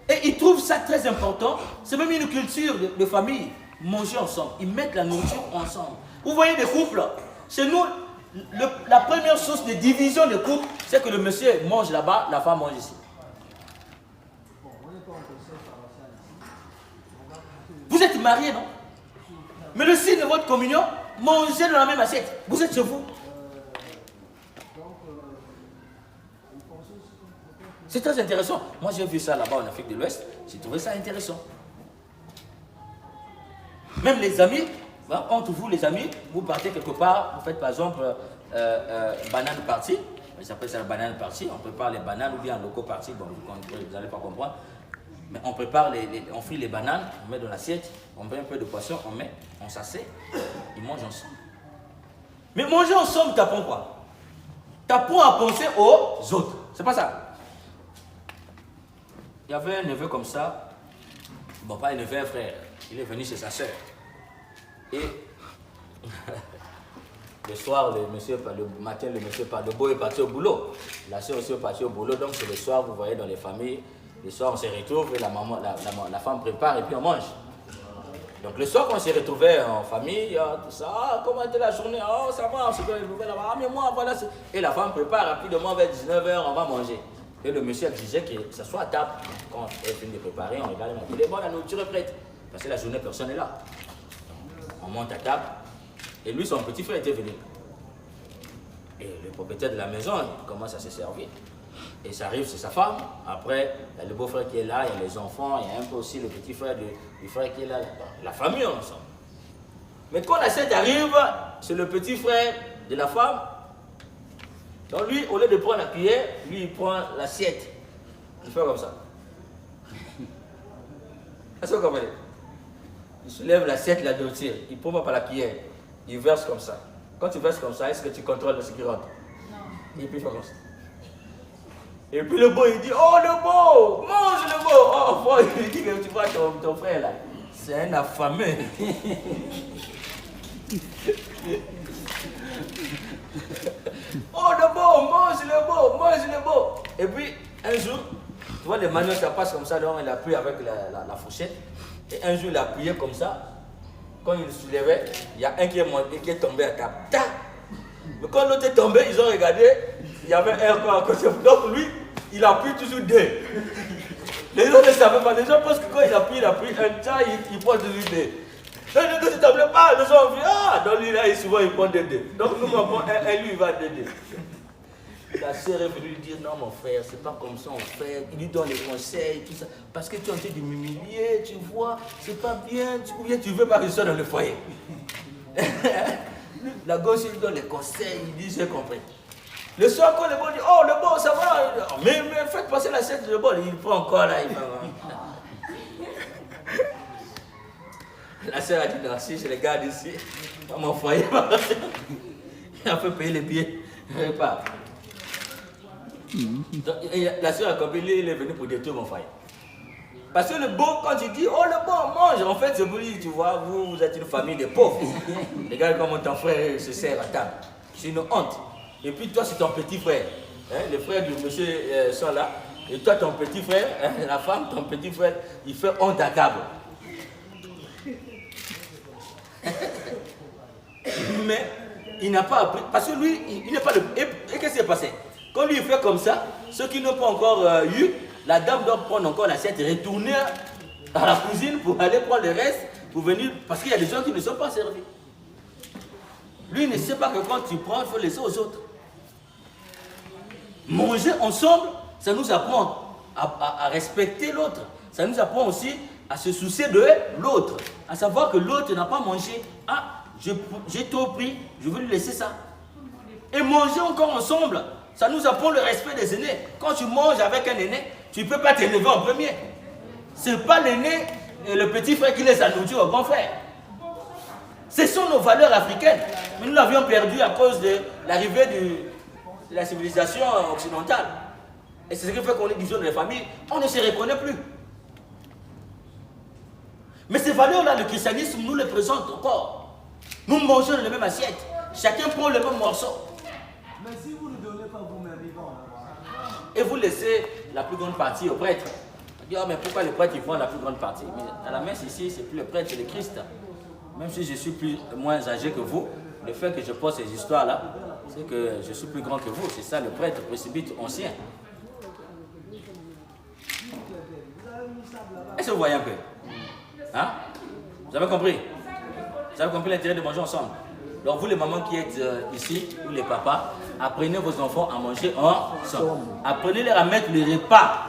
Et ils trouvent ça très important. C'est même une culture de famille, manger ensemble. Ils mettent la nourriture ensemble. Vous voyez des couples, chez nous, la première source de division de couple, c'est que le monsieur mange là-bas, la femme mange ici. Vous êtes mariés, non? Mais le signe de votre communion, mangez dans la même assiette. Vous êtes chez vous. C'est très intéressant. Moi, j'ai vu ça là-bas en Afrique de l'Ouest. J'ai trouvé ça intéressant. Même les amis, entre vous, les amis, vous partez quelque part, vous faites par exemple banane party. Ils appellent ça la banane party. On prépare les bananes ou bien un loco party. Bon, vous n'allez pas comprendre. Mais on prépare, on frit les bananes, on met dans l'assiette, on met un peu de poisson, on s'assied, ils mangent ensemble. Mais manger ensemble, t'apprends quoi? T'apprends à penser aux autres. C'est pas ça. Il y avait un neveu comme ça, bon pas un neveu, un frère, il est venu chez sa soeur. Et le soir, le matin, le monsieur le beau est parti au boulot. La soeur aussi est partie au boulot, donc c'est le soir, vous voyez dans les familles, le soir on se retrouve et la femme prépare et puis on mange. Donc le soir quand on s'est retrouvés en famille, tout ça, comment était la journée? Oh ça va, on se donne une nouvelle là-bas, mais moi voilà. Et la femme prépare rapidement vers 19h, on va manger. Et le monsieur disait que ce soit à table. Quand elle finit de préparer, on regarde, on dit bon, la nourriture est prête. Parce que la journée, personne n'est là. On monte à table. Et lui, son petit frère était venu. Et le propriétaire de la maison, il commence à se servir. Et ça arrive, c'est sa femme. Après, il y a le beau-frère qui est là, il y a les enfants, il y a un peu aussi le petit frère du frère qui est là. La famille ensemble. Mais quand l'assiette arrive, c'est le petit frère de la femme. Donc lui, au lieu de prendre la cuillère, lui, il prend l'assiette. Il fait comme ça. Est-ce que vous comprenez? Il soulève l'assiette, la nourriture. Il ne prend pas par la cuillère. Il verse comme ça. Quand tu verses comme ça, est-ce que tu contrôles ce qui rentre? Non. Et puis il fait comme ça. Et puis le beau, il dit, oh le beau, mange le beau. Oh, bon, il dit que tu vois ton frère là. C'est un affamé. Oh le beau, mange le beau, mange le beau. Et puis un jour, tu vois les manuels ça passe comme ça, donc il appuie avec la fourchette. Et un jour il a appuyé comme ça. Quand il soulevait, il y a un qui est monté, qui est tombé à table. Mais quand l'autre est tombé, ils ont regardé, il y avait un corps à côté. Donc lui, il appuie toujours deux. Les autres ne savaient pas. Les gens pensent que quand il appuie un tas, il prend toujours deux. Donc les deux ne tombaient pas, les gens ont vu, ah, donc lui là, souvent il prend des deux. Donc nous on prend un, lui il va deux. La sœur est venue lui dire, non mon frère, c'est pas comme ça on fait. Il lui donne les conseils, tout ça. Parce que tu es en train de m'humilier, tu vois, c'est pas bien, ou bien tu veux pas que je sois dans le foyer. La gauche il lui donne les conseils, il dit, j'ai compris. Le soir quand le bon dit, oh le bon ça va, mais faites passer l'assiette de bon, il prend encore là, il va. La sœur a dit, non, si je les garde ici, dans mon foyer, on peut payer les billets, repart. La sœur a compris, il est venu pour détruire mon foyer. Parce que le bon, quand tu dis, oh le bon, mange, en fait, c'est pour dire, tu vois, vous êtes une famille de pauvres. Regarde comment ton frère se sert à table. C'est une honte. Et puis toi, c'est ton petit frère. Hein, les frères du monsieur sont là. Et toi, ton petit frère, hein, la femme, ton petit frère, il fait honte à table. Mais il n'a pas appris. Parce que lui, il n'est pas le. Et qu'est-ce qui s'est passé? Quand lui il fait comme ça, ceux qui n'ont pas encore eu, la dame doit prendre encore l'assiette et retourner à la cuisine pour aller prendre le reste, pour venir, parce qu'il y a des gens qui ne sont pas servis. Lui ne sait pas que quand tu prends, il faut laisser aux autres. Manger ensemble, ça nous apprend à respecter l'autre. Ça nous apprend aussi à se soucier de l'autre. À savoir que l'autre n'a pas mangé. Ah, j'ai trop pris, je veux lui laisser ça. Et manger encore ensemble, ça nous apprend le respect des aînés. Quand tu manges avec un aîné, tu ne peux pas t'élever en premier. Ce n'est pas l'aîné et le petit frère qui laisse la nourriture au grand frère. Ce sont nos valeurs africaines. Mais nous l'avions perdu à cause de l'arrivée de la civilisation occidentale. Et c'est ce qui fait qu'on est division de la famille. On ne se reconnaît plus. Mais ces valeurs-là, le christianisme nous les présente encore. Nous mangeons dans la même assiette. Chacun prend le même morceau. Mais si vous ne donnez pas vous-même, ils vont avoir. Et vous laissez la plus grande partie au prêtre. On dit, oh, mais pourquoi le prêtre il prend la plus grande partie? Mais à la messe ici, c'est plus le prêtre, c'est le Christ. Même si je suis moins âgé que vous, le fait que je pose ces histoires-là, c'est que je suis plus grand que vous. C'est ça le prêtre, presbyte ancien. Est-ce que vous voyez un peu? Hein? Vous avez compris? Vous avez compris l'intérêt de manger ensemble? Donc vous les mamans qui êtes ici, ou les papas, apprenez vos enfants à manger ensemble. Apprenez-les à mettre le repas.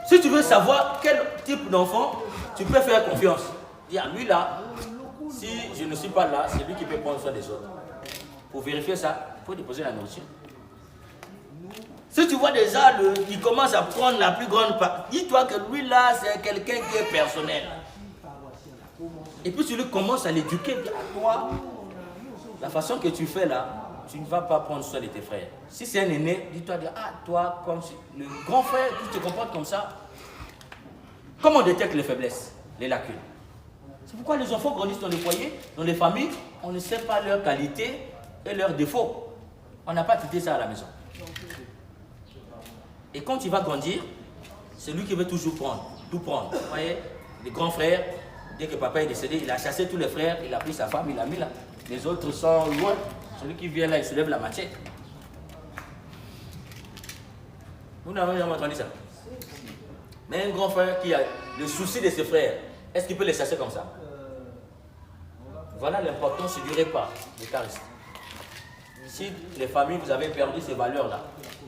Si tu veux savoir quel type d'enfant, tu peux faire confiance. Dis à lui là, si je ne suis pas là, c'est lui qui peut prendre soin des autres. Pour vérifier ça, il faut déposer la nourriture. Si tu vois déjà, il commence à prendre la plus grande part, dis-toi que lui là, c'est quelqu'un qui est personnel. Et puis tu lui commences à l'éduquer. À toi, la façon que tu fais là, tu ne vas pas prendre soin de tes frères. Si c'est un aîné, dis-toi, ah toi, comme le grand frère, tu te comportes comme ça. Comment on détecte les faiblesses, les lacunes? C'est pourquoi les enfants grandissent dans les foyers, dans les familles, on ne sait pas leurs qualités et leurs défauts. On n'a pas traité ça à la maison. Et quand il va grandir, c'est lui qui veut toujours prendre, tout prendre. Vous voyez, les grands frères, dès que papa est décédé, il a chassé tous les frères, il a pris sa femme, il l'a mis là. Les autres sont loin. Celui qui vient là, il se lève la machette. Vous n'avez jamais entendu ça? Mais un grand frère qui a le souci de ses frères, est-ce qu'il peut les chasser comme ça? Voilà l'importance du repas, l'Eucharistie. Si les familles, vous avez perdu ces valeurs-là,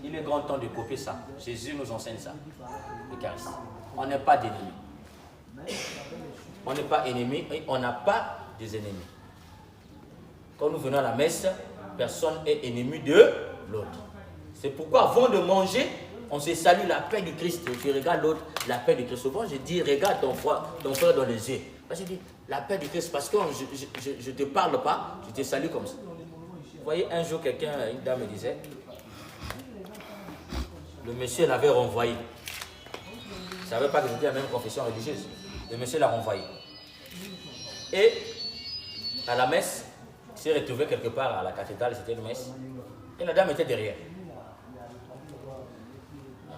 il est grand temps de copier ça. Jésus nous enseigne ça, l'Eucharistie. On n'est pas d'ennemis. On n'est pas ennemis et on n'a pas des ennemis. Quand nous venons à la messe, personne n'est ennemi de l'autre. C'est pourquoi avant de manger, on se salue la paix du Christ. Tu regardes l'autre, la paix du Christ. Souvent je dis, regarde ton frère dans les yeux. Je dis, la paix du Christ, parce que je ne te parle pas, je te salue comme ça. Vous voyez, un jour, une dame me disait, le monsieur l'avait renvoyé. Je ne savais pas que c'était la même confession religieuse. Le monsieur l'a renvoyé. Et à la messe, il s'est retrouvé quelque part à la cathédrale, c'était une messe. Et la dame était derrière.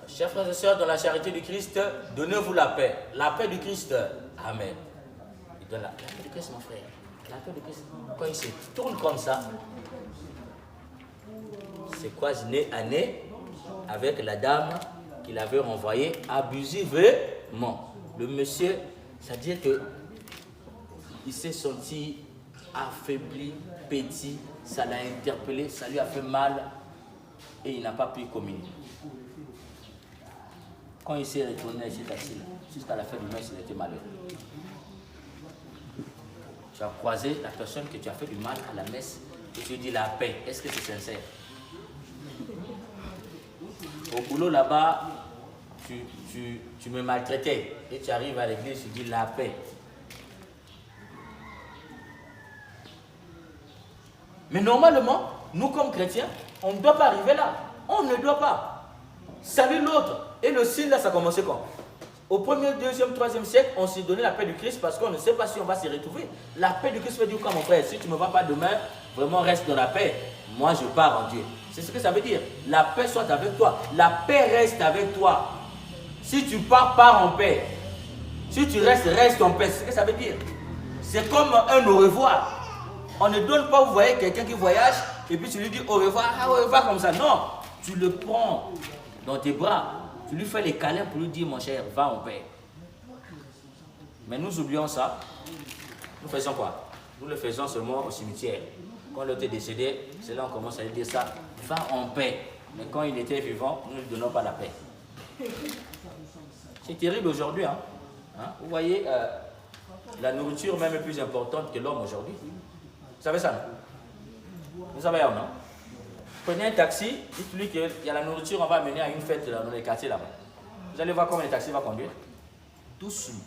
Chers frères et sœurs, dans la charité du Christ, donnez-vous la paix. La paix du Christ. Amen. Il donne la paix du Christ, mon frère. La paix du Christ. Quand il se tourne comme ça, c'est quoi, nez à nez avec la dame qu'il avait renvoyée abusivement. Le monsieur, c'est-à-dire qu'il s'est senti affaibli, petit, ça l'a interpellé, ça lui a fait mal et il n'a pas pu communier. Quand il s'est retourné, il s'est assis, jusqu'à la fin du messe, il était malheureux. Tu as croisé la personne que tu as fait du mal à la messe et tu lui dis la paix. Est-ce que c'est sincère? Au boulot là-bas, tu me maltraitais et tu arrives à l'église, tu dis la paix. Mais normalement, nous comme chrétiens, on ne doit pas arriver là. On ne doit pas. Saluer l'autre. Et le signe là, ça a commencé quand? Au 1er, 2e, 3e siècle, on s'est donné la paix du Christ parce qu'on ne sait pas si on va s'y retrouver. La paix du Christ veut dire quoi, mon frère? Si tu ne me vas pas demain, vraiment reste dans la paix. Moi, je pars en Dieu. C'est ce que ça veut dire. La paix soit avec toi. La paix reste avec toi. Si tu pars, pars en paix. Si tu restes, reste en paix. C'est ce que ça veut dire. C'est comme un au revoir. On ne donne pas, vous voyez, quelqu'un qui voyage et puis tu lui dis au revoir comme ça. Non, tu le prends dans tes bras Tu lui fais les câlins pour lui dire, mon cher, va en paix. Mais nous oublions ça. Nous faisons quoi? Nous le faisons seulement au cimetière. Quand l'autre est décédé, c'est là qu'on commence à lui dire ça. Va en paix. Mais quand il était vivant, nous ne lui donnons pas la paix. C'est terrible aujourd'hui. Hein? Vous voyez, la nourriture même est plus importante que l'homme aujourd'hui. Vous savez ça, non? Vous savez, non? Prenez un taxi, dites-lui qu'il y a la nourriture, on va amener à une fête dans les quartiers là-bas. Vous allez voir comment le taxi va conduire. Doucement.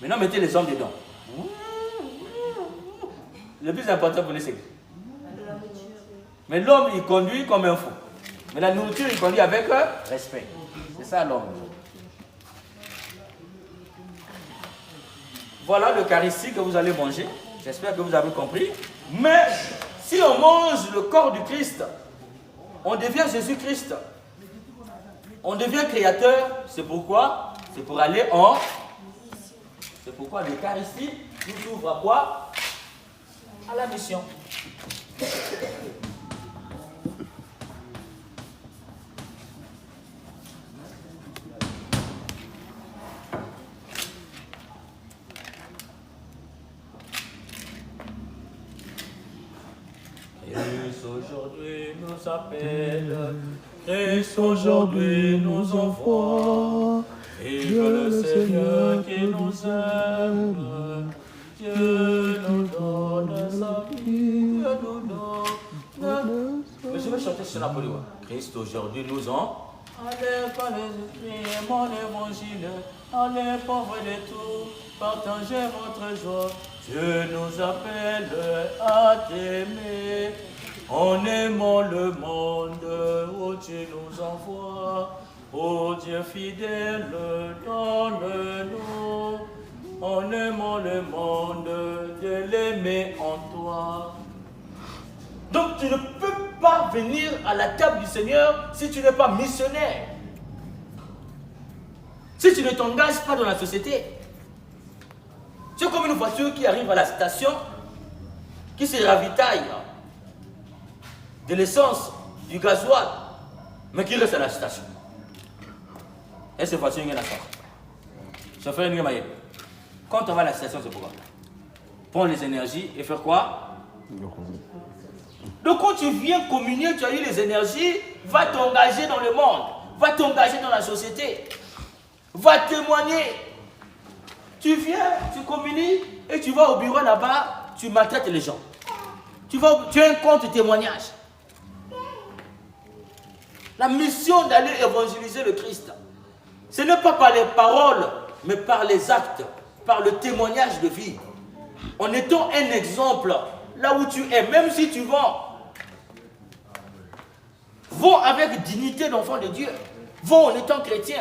Maintenant, mettez les hommes dedans. Le plus important pour lui, c'est mais l'homme, il conduit comme un fou. Mais la nourriture, il conduit avec respect. C'est ça l'homme. Voilà l'Eucharistie que vous allez manger. J'espère que vous avez compris. Mais si on mange le corps du Christ, on devient Jésus-Christ. On devient créateur. C'est pourquoi? C'est pour aller en... C'est pourquoi l'Eucharistie nous ouvre à quoi? À la mission. Christ aujourd'hui nous appelle, Christ aujourd'hui nous envoie, vive le Seigneur qui nous aime, Dieu nous donne sa vie, Dieu nous donne. Mais je vais chanter sur la polyvoix. Christ aujourd'hui nous en. Allez, par les esprits, mon évangile, allez, pauvres de tout, partagez votre joie. Dieu nous appelle à t'aimer, en aimant le monde où tu nous envoies. Ô Dieu fidèle, donne-nous, en aimant le monde, de l'aimer en toi. Donc tu ne peux pas venir à la table du Seigneur si tu n'es pas missionnaire. Si tu ne t'engages pas dans la société. C'est comme une voiture qui arrive à la station, qui se ravitaille de l'essence, du gasoil, mais qui reste à la station. Et cette voiture, il y a la sorte. Ça fait une maille. Quand on va à la station, c'est pourquoi? Prendre les énergies et faire quoi? Donc quand tu viens communier, tu as eu les énergies, va t'engager dans le monde, va t'engager dans la société, va témoigner. Tu viens, tu communies et tu vas au bureau là-bas, tu maltraites les gens. Tu as un compte témoignage. La mission d'aller évangéliser le Christ, ce n'est pas par les paroles, mais par les actes, par le témoignage de vie. En étant un exemple, là où tu es, même si tu vends avec dignité d'enfant de Dieu, vont en étant chrétien.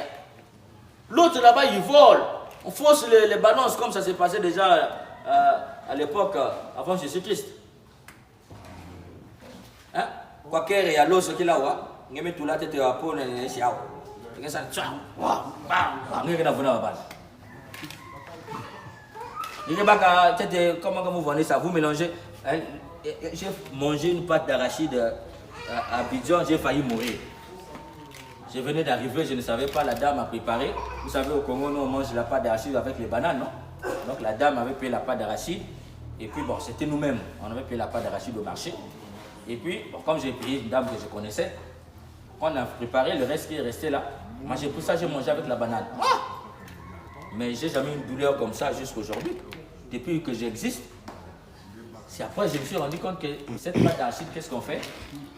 L'autre là-bas, il vole, on fausse les balances comme ça s'est passé déjà à l'époque avant Jésus-Christ. Hein? Quoi qu'il y a l'os qui là, on met tout la tête à peau, on est chiao. On est ça, ciao, on est là, comment vous vendez ça? Vous mélangez. J'ai mangé une pâte d'arachide à Abidjan, j'ai failli mourir. Je venais d'arriver, je ne savais pas, la dame a préparé. Vous savez, au Congo, nous on mange la pâte d'arachide avec les bananes, non? Donc la dame avait payé la pâte d'arachide. Et puis bon, c'était nous-mêmes. On avait payé la pâte d'arachide au marché. Et puis, bon, comme j'ai payé une dame que je connaissais, on a préparé le reste qui est resté là. Moi, j'ai pris ça, j'ai mangé avec la banane. Mais j'ai jamais eu une douleur comme ça jusqu'aujourd'hui. Depuis que j'existe, c'est après que je me suis rendu compte que cette pâte d'arachide, qu'est-ce qu'on fait?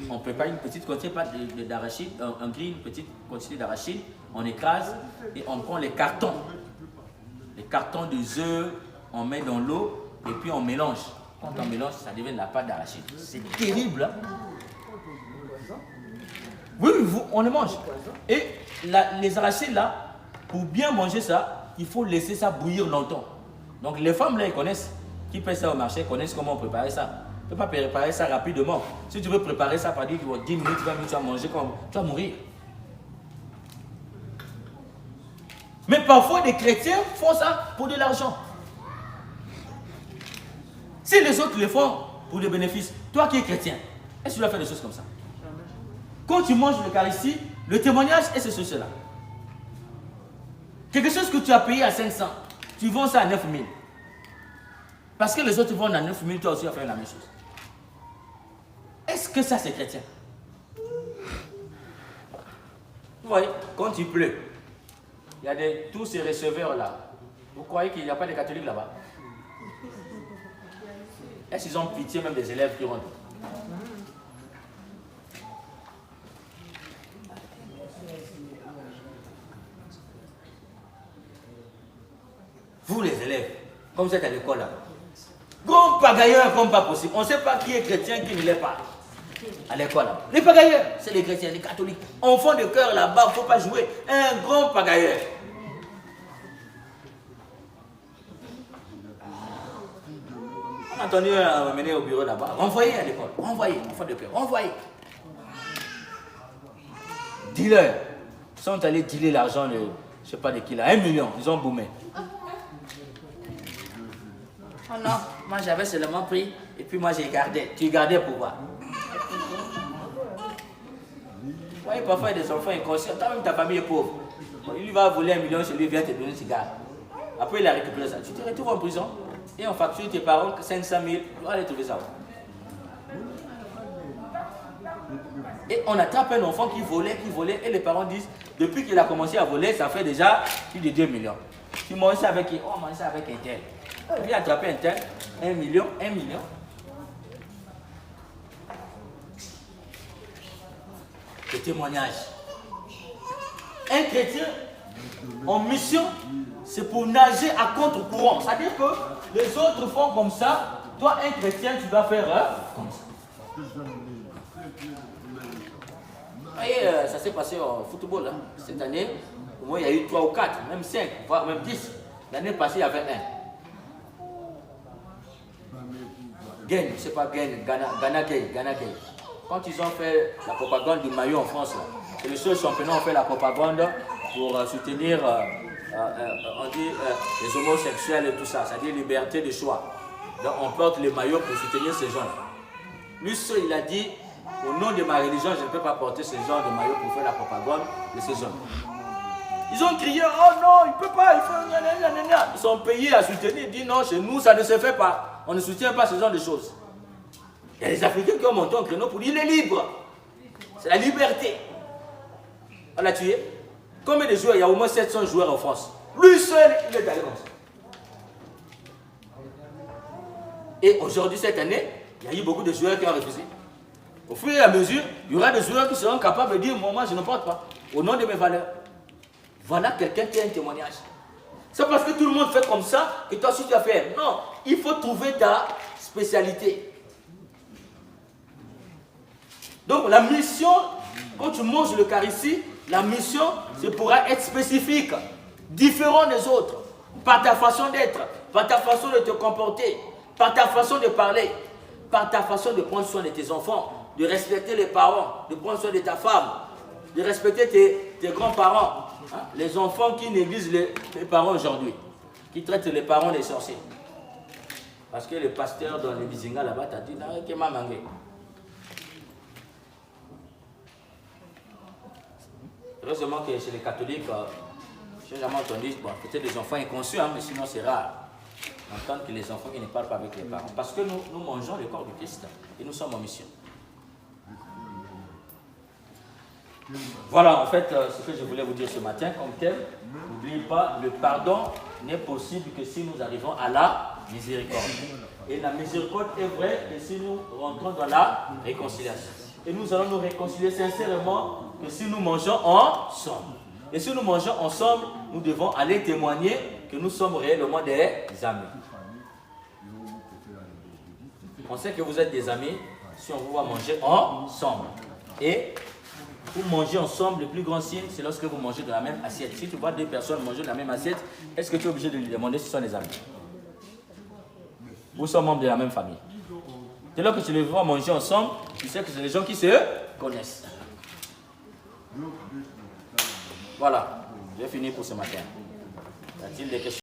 On prépare une petite quantité d'arachide, on grille une petite quantité d'arachide, on écrase et on prend les cartons. Les cartons de œufs, on met dans l'eau et puis on mélange. Quand on mélange, ça devient de la pâte d'arachide. C'est terrible. Hein? Oui, on les mange. Et les arachides là, pour bien manger ça, il faut laisser ça bouillir longtemps. Donc les femmes là, elles connaissent, qui paient ça au marché, connaissent comment préparer ça. Tu ne peux pas préparer ça rapidement. Si tu veux préparer ça, par 10 minutes, 20 minutes, tu vas manger, tu vas mourir. Mais parfois, des chrétiens font ça pour de l'argent. Si les autres le font pour des bénéfices, toi qui es chrétien, est-ce que tu dois faire des choses comme ça? Quand tu manges l'Eucharistie, Le témoignage est cela. Quelque chose que tu as payé à 500, tu vends ça à 9000. Parce que les autres vendent à 9000, toi aussi tu vas faire la même chose. Est-ce que ça c'est chrétien? Vous voyez, quand il pleut, il y a tous ces receveurs là. Vous croyez qu'il n'y a pas de catholiques là-bas? Est-ce qu'ils ont pitié même des élèves qui rentrent? Vous les élèves, comme vous êtes à l'école là, grand pagailleur comme pas possible. On ne sait pas qui est chrétien, qui ne l'est pas. À l'école là. Les pagailleurs, c'est les chrétiens, les catholiques. Enfants de cœur là-bas, il ne faut pas jouer. Un grand pagailleur. On a entendu m'amener au bureau là-bas. Renvoyez à l'école. Renvoyez, enfants de cœur. Renvoyez. Dealers. Ils sont allés dealer l'argent de, je ne sais pas de qui là. 1 million. Ils ont boumé. Oh non, moi j'avais seulement pris et puis moi j'ai gardé. Tu gardais pourquoi? Oui, parfois il y a des enfants inconscients. Toi même ta famille est pauvre. Bon, il lui va voler 1 million chez lui, vient te donner un cigare. Après il a récupéré ça. Tu te retrouves en prison et on facture tes parents 500 000. Tu vas aller trouver ça. Et on attrape un enfant qui volait et les parents disent depuis qu'il a commencé à voler, ça fait déjà plus de 2 millions. Tu manges ça avec qui? Oh, on mange ça avec un tel. Il vient attraper un tel, 1 million, 1 million. Le témoignage. Un chrétien en mission, c'est pour nager à contre-courant. C'est-à-dire que les autres font comme ça. Toi, un chrétien, tu dois faire comme ça. Vous voyez, ça s'est passé au football. Hein. Cette année, au moins, il y a eu 3 ou 4, même 5, voire même 10. L'année passée, il y avait 1. Gain, c'est pas Gain, Ghana Gay. Quand ils ont fait la propagande du maillot en France, c'est le seul championnat où on fait la propagande pour soutenir on dit, les homosexuels et tout ça, c'est-à-dire liberté de choix. Donc on porte les maillots pour soutenir ces gens. Lui seul, il a dit, au nom de ma religion, je ne peux pas porter ce genre de maillot pour faire la propagande de ces hommes. Ils ont crié, oh non, il ne peut pas, il faut gna. Ils sont payés à soutenir, ils disent non, chez nous, ça ne se fait pas. On ne soutient pas ce genre de choses. Il y a des Africains qui ont monté en créneau pour dire, il est libre. C'est la liberté. On l'a tué. Combien de joueurs? Il y a au moins 700 joueurs en France. Lui seul, il est allé comme ça. Et aujourd'hui, cette année, il y a eu beaucoup de joueurs qui ont refusé. Au fur et à mesure, il y aura des joueurs qui seront capables de dire, moi, je ne porte pas. Au nom de mes valeurs. Voilà quelqu'un qui a un témoignage. C'est parce que tout le monde fait comme ça que toi aussi tu vas faire. Non, il faut trouver ta spécialité. Donc la mission, quand tu manges l'Eucharistie, la mission, c'est pourra être spécifique, différent des autres, par ta façon d'être, par ta façon de te comporter, par ta façon de parler, par ta façon de prendre soin de tes enfants, de respecter les parents, de prendre soin de ta femme, de respecter tes grands-parents. Hein? Les enfants qui négligent les parents aujourd'hui, qui traitent les parents des sorciers. Parce que le pasteur dans les Bizinga là-bas t'a dit, non, qu'il m'a mangé. Heureusement que chez les catholiques, je n'ai jamais entendu, bon, peut-être les enfants inconscients, hein, mais sinon c'est rare d'entendre que les enfants qui ne parlent pas avec les parents. Parce que nous mangeons le corps du Christ et nous sommes en mission. Voilà en fait ce que je voulais vous dire ce matin comme thème. N'oubliez pas, le pardon n'est possible que si nous arrivons à la miséricorde. Et la miséricorde est vraie que si nous rentrons dans la réconciliation. Et nous allons nous réconcilier sincèrement que si nous mangeons ensemble. Et si nous mangeons ensemble, nous devons aller témoigner que nous sommes réellement des amis. On sait que vous êtes des amis si on vous voit manger ensemble. Et pour manger ensemble, le plus grand signe, c'est lorsque vous mangez de la même assiette. Si tu vois 2 personnes manger de la même assiette, est-ce que tu es obligé de lui demander si ce sont des amis? Vous sommes membres de la même famille. Dès lors que tu les vois manger ensemble, tu sais que c'est des gens qui se connaissent. Voilà, j'ai fini pour ce matin. Y a-t-il des questions?